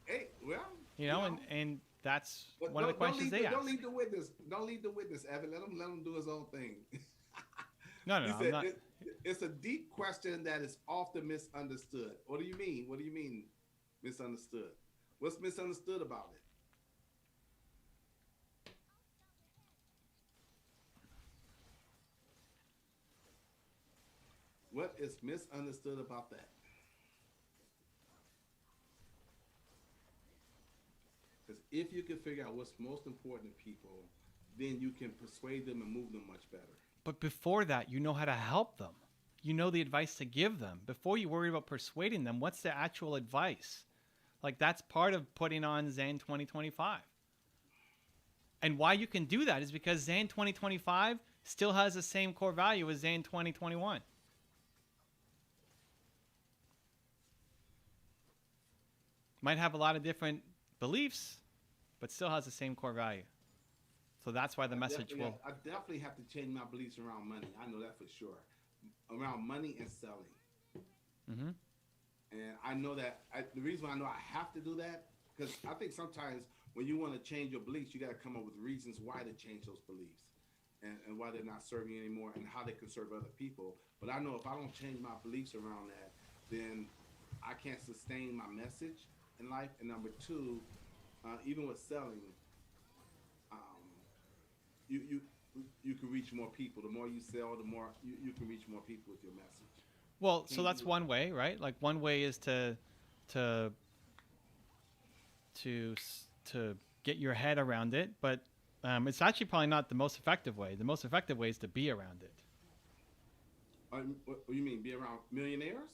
Hey, well. And that's one of the questions they ask. Don't lead the witness. Don't lead the witness, Evan. Let him do his own thing. No, I'm not. It's a deep question that is often misunderstood. What do you mean? What do you mean misunderstood? What's misunderstood about it? What is misunderstood about that? Because if you can figure out what's most important to people, then you can persuade them and move them much better. But before that, you know how to help them. You know the advice to give them. Before you worry about persuading them, what's the actual advice? Like, that's part of putting on Zen 2025. And why you can do that is because Zen 2025 still has the same core value as Zen 2021. Might have a lot of different beliefs, but still has the same core value. So that's why the message will... I definitely have to change my beliefs around money. I know that for sure. Around money and selling. Mm-hmm. And I know that the reason why I know I have to do that, because I think sometimes when you want to change your beliefs, you got to come up with reasons why to change those beliefs and why they're not serving you anymore and how they can serve other people. But I know if I don't change my beliefs around that, then I can't sustain my message in life. And number two, even with selling, you can reach more people. The more you sell, the more you can reach more people with your message. Well, so that's one way, right? Like one way is to get your head around it, but it's actually probably not the most effective way. The most effective way is to be around it. What do you mean? Be around millionaires?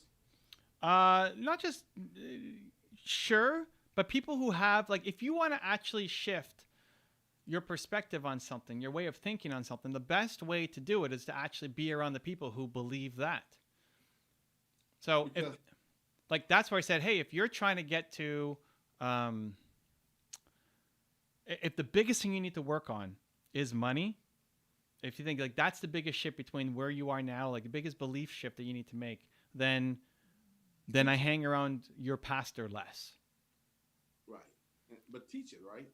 Not just sure, but people who have, like, if you want to actually shift your perspective on something, your way of thinking on something, the best way to do it is to actually be around the people who believe that. So that's where I said, hey, if you're trying to get to, if the biggest thing you need to work on is money, if you think like that's the biggest shift between where you are now, like the biggest belief shift that you need to make, then I hang around your pastor less. Right. But teach it, right?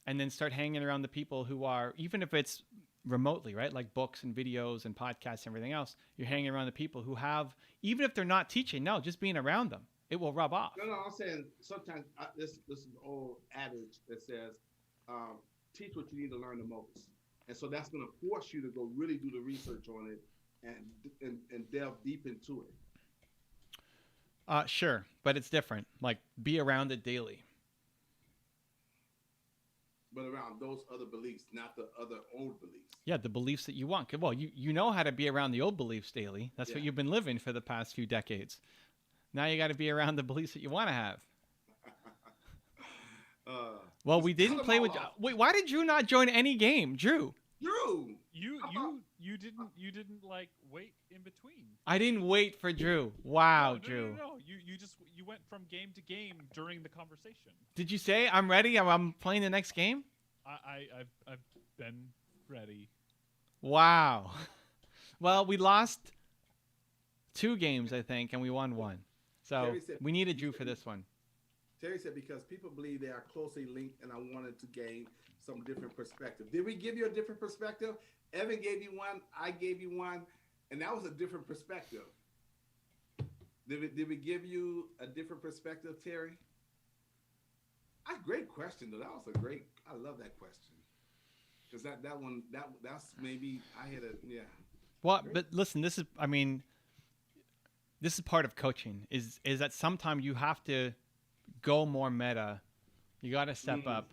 And then start hanging around the people who are, even if it's remotely, right? Like books and videos and podcasts and everything else, you're hanging around the people who have, even if they're not teaching, no, just being around them, it will rub off. No, I'm saying sometimes this is an old adage that says, teach what you need to learn the most. And so that's going to force you to go really do the research on it and delve deep into it. Sure, but it's different. Like, be around it daily. But around those other beliefs, not the other old beliefs. Yeah, the beliefs that you want. Well, you know how to be around the old beliefs daily. That's what you've been living for the past few decades. Now you got to be around the beliefs that you want to have. Well, we didn't play with... Wait, why did Drew not join any game? Drew! You didn't like wait in between. I didn't wait for Drew. Wow, Drew. No. You went from game to game during the conversation. Did you say I'm ready? I'm playing the next game? I've been ready. Wow. Well, we lost 2 games, I think, and we won 1. So we needed Drew for this one. Terry said because people believe they are closely linked, and I wanted to gain some different perspective. Did we give you a different perspective? Evan gave you one. I gave you one, and that was a different perspective. Did we give you a different perspective, Terry? Great question, though. That was a great. I love that question because that's maybe I had a yeah. Well, but listen, this is part of coaching. Is that sometimes you have to go more meta. You got to step up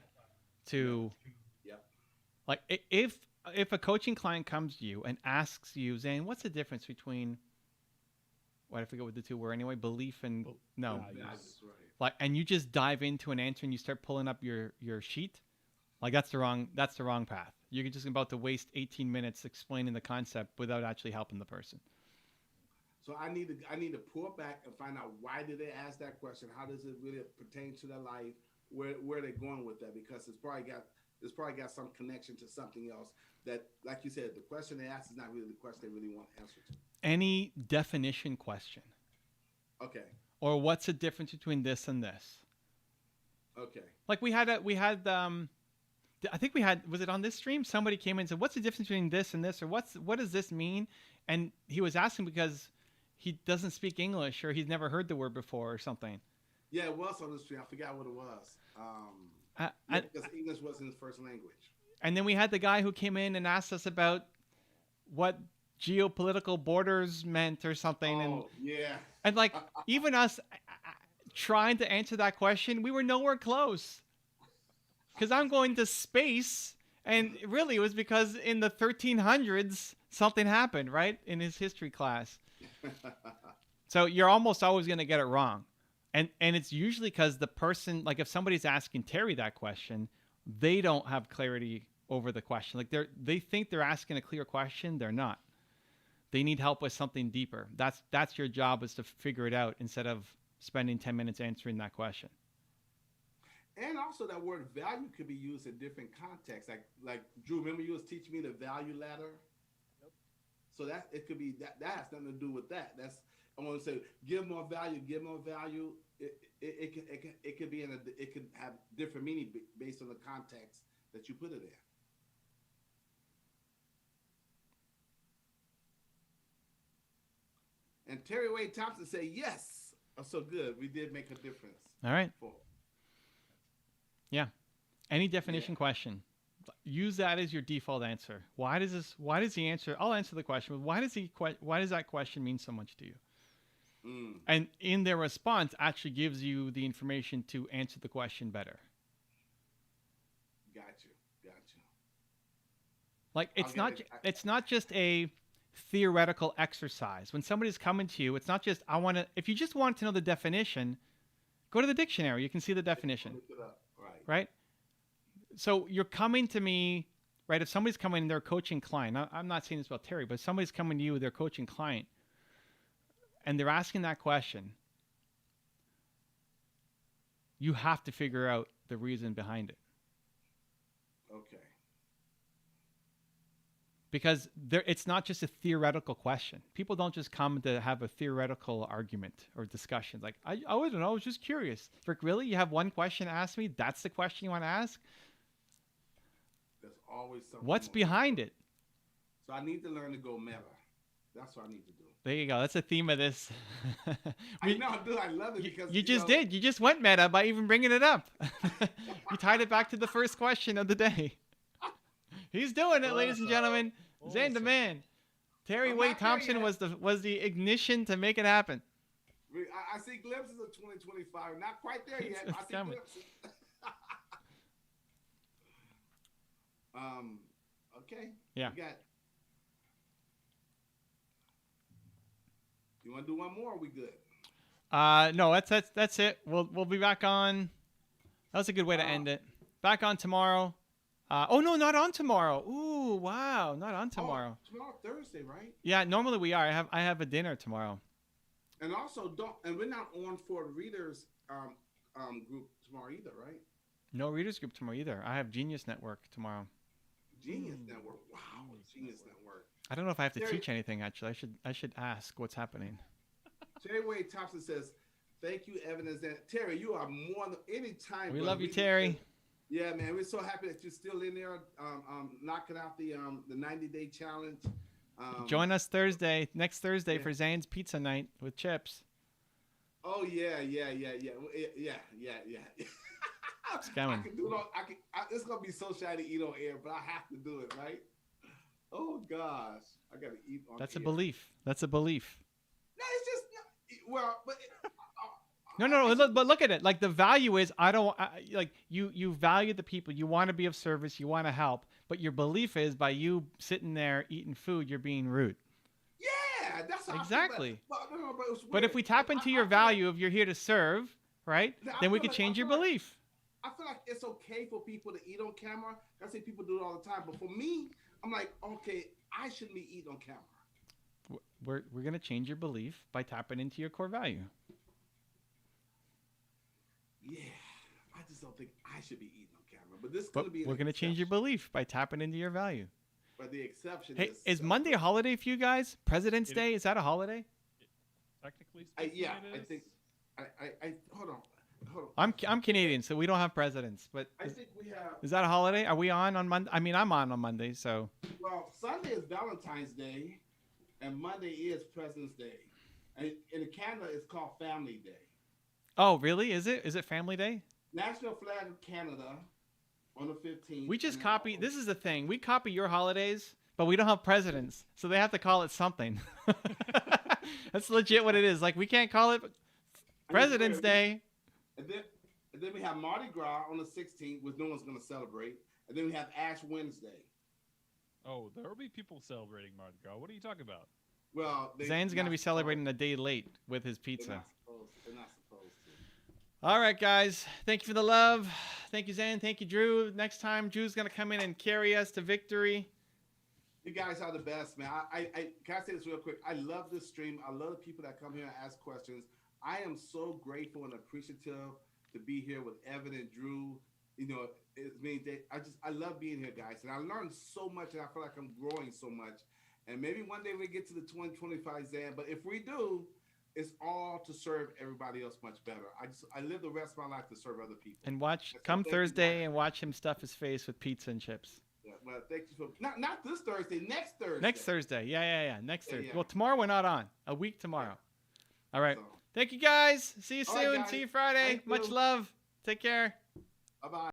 to, like if a coaching client comes to you and asks you, Zane, what's the difference between, I forget what the two were anyway, belief and no, like, and you just dive into an answer and you start pulling up your sheet, like that's the wrong path. You're just about to waste 18 minutes explaining the concept without actually helping the person. So I need to pull back and find out why did they ask that question? How does it really pertain to their life? Where are they going with that? Because it's probably got some connection to something else that, like you said, the question they ask is not really the question they really want answer to. Any definition question. Okay. Or what's the difference between this and this? Okay. Like I think we had, was it on this stream? Somebody came in and said, what's the difference between this and this? Or what does this mean? And he was asking because he doesn't speak English or he's never heard the word before or something. Yeah, it was on the street. I forgot what it was. Because English wasn't his first language. And then we had the guy who came in and asked us about what geopolitical borders meant or something. Oh, yeah. And like, even us trying to answer that question, we were nowhere close. Because I'm going to space, and really it was because in the 1300s, something happened, right? In his history class. So you're almost always going to get it wrong. And it's usually because the person, like if somebody's asking Terry that question, they don't have clarity over the question. Like they think they're asking a clear question. They're not. They need help with something deeper. That's your job, is to figure it out instead of spending 10 minutes answering that question. And also that word value could be used in different contexts. Like Drew, remember you was teaching me the value ladder? Yep. So that it could be that has nothing to do with that. That's, I want to say give more value, give more value. It could be it could have different meaning based on the context that you put it in. And Terry Wade Thompson said yes. Oh, so good. We did make a difference. All right. Yeah. Any definition question. Use that as your default answer. Why does he answer? I'll answer the question. Why does that question mean so much to you? And in their response actually gives you the information to answer the question better. Got you. Like it's not just a theoretical exercise. When somebody's coming to you, it's not just if you just want to know the definition, go to the dictionary. You can see the definition. Right? So you're coming to me, right? If somebody's coming and they're a coaching client, I'm not saying this about Terry, but if somebody's coming to you with their coaching client and they're asking that question, you have to figure out the reason behind it. Okay. Because it's not just a theoretical question. People don't just come to have a theoretical argument or discussion. Like, I don't know, I was just curious. Rick, really? You have one question to ask me? That's the question you want to ask? There's always something. What's behind it? So I need to learn to go meta. That's what I need to do. There you go. That's the theme of this. I know, dude. I love it because you just did. You just went meta by even bringing it up. You tied it back to the first question of the day. He's doing it, ladies and gentlemen. Zane the man. Terry Wade Thompson was the ignition to make it happen. I see glimpses of 2025. Not quite there yet. I see glimpses. Okay. Yeah. You want to do one more? Or are we good? No, that's it. We'll be back on. That was a good way to end it. Back on tomorrow. Oh no, not on tomorrow. Ooh, wow, not on tomorrow. Tomorrow Thursday, right? Yeah, normally we are. I have a dinner tomorrow. And also we're not on for readers group tomorrow either, right? No readers group tomorrow either. I have Genius Network tomorrow. Genius Network. Wow, Genius Network. I don't know if I have to teach anything actually. I should ask what's happening. Terry Wade Thompson says, "Thank you, Evan and Zan." Terry, you are more than any time. We love you, Terry. Yeah, man, we're so happy that you're still in there, knocking out the 90-day challenge. Join us next Thursday for Zane's Pizza Night with chips. Oh yeah. It's coming. I can do it. It's gonna be so shy to eat on air, but I have to do it, right? Oh gosh, I gotta eat on. That's air. a belief. That's a belief. No, it's just but. No, but look at it. Like the value is, you value the people. You want to be of service. You want to help. But your belief is by you sitting there eating food, you're being rude. Yeah, that's how exactly. But if we tap into your value of you're here to serve, right? Then we could change your belief. I feel like it's okay for people to eat on camera. I say people do it all the time. But for me, I'm like, okay, I shouldn't be eating on camera. We're gonna change your belief by tapping into your core value. Yeah, I just don't think I should be eating on camera. But this is going to be. We're going to change your belief by tapping into your value. But the exception is Monday a holiday for you guys? President's Day, is that a holiday? Technically speaking, yeah, it is. I think. I hold on. I'm Canadian, so we don't have presidents. But I think we have. Is that a holiday? Are we on Monday? I mean, I'm on Monday, so. Well, Sunday is Valentine's Day, and Monday is President's Day. And in Canada, it's called Family Day. Oh, really? Is it? Is it Family Day? National Flag of Canada on the 15th. We just and then copy. also- This is the thing. We copy your holidays, but we don't have presidents, so they have to call it something. That's legit what it is. Like we can't call it President's Day. And then we have Mardi Gras on the 16th, which no one's going to celebrate. And then we have Ash Wednesday. Oh, there will be people celebrating Mardi Gras. What are you talking about? Well, Zane's going to be celebrating a day late with his They're pizza. not supposed to. All right, guys. Thank you for the love. Thank you, Zane. Thank you, Drew. Next time, Drew's going to come in and carry us to victory. You guys are the best, man. I can I say this real quick? I love this stream. I love the people that come here and ask questions. I am so grateful and appreciative to be here with Evan and Drew. You know, I love being here, guys, and I learned so much, and I feel like I'm growing so much. And maybe one day we get to the 2025 Zan, but if we do, it's all to serve everybody else much better. I live the rest of my life to serve other people. And watch, So come thank you, Thursday guys. and watch him stuff his face with pizza and chips. Yeah, well, thank you for not this Thursday, next Thursday. Next Thursday. Yeah. Next Yeah, Thursday. yeah. Well, tomorrow we're not on. A week tomorrow. All right. So, Thank you, guys. See you All right, soon. guys. See you Friday. Thank Much you. love. Take care. bye-bye.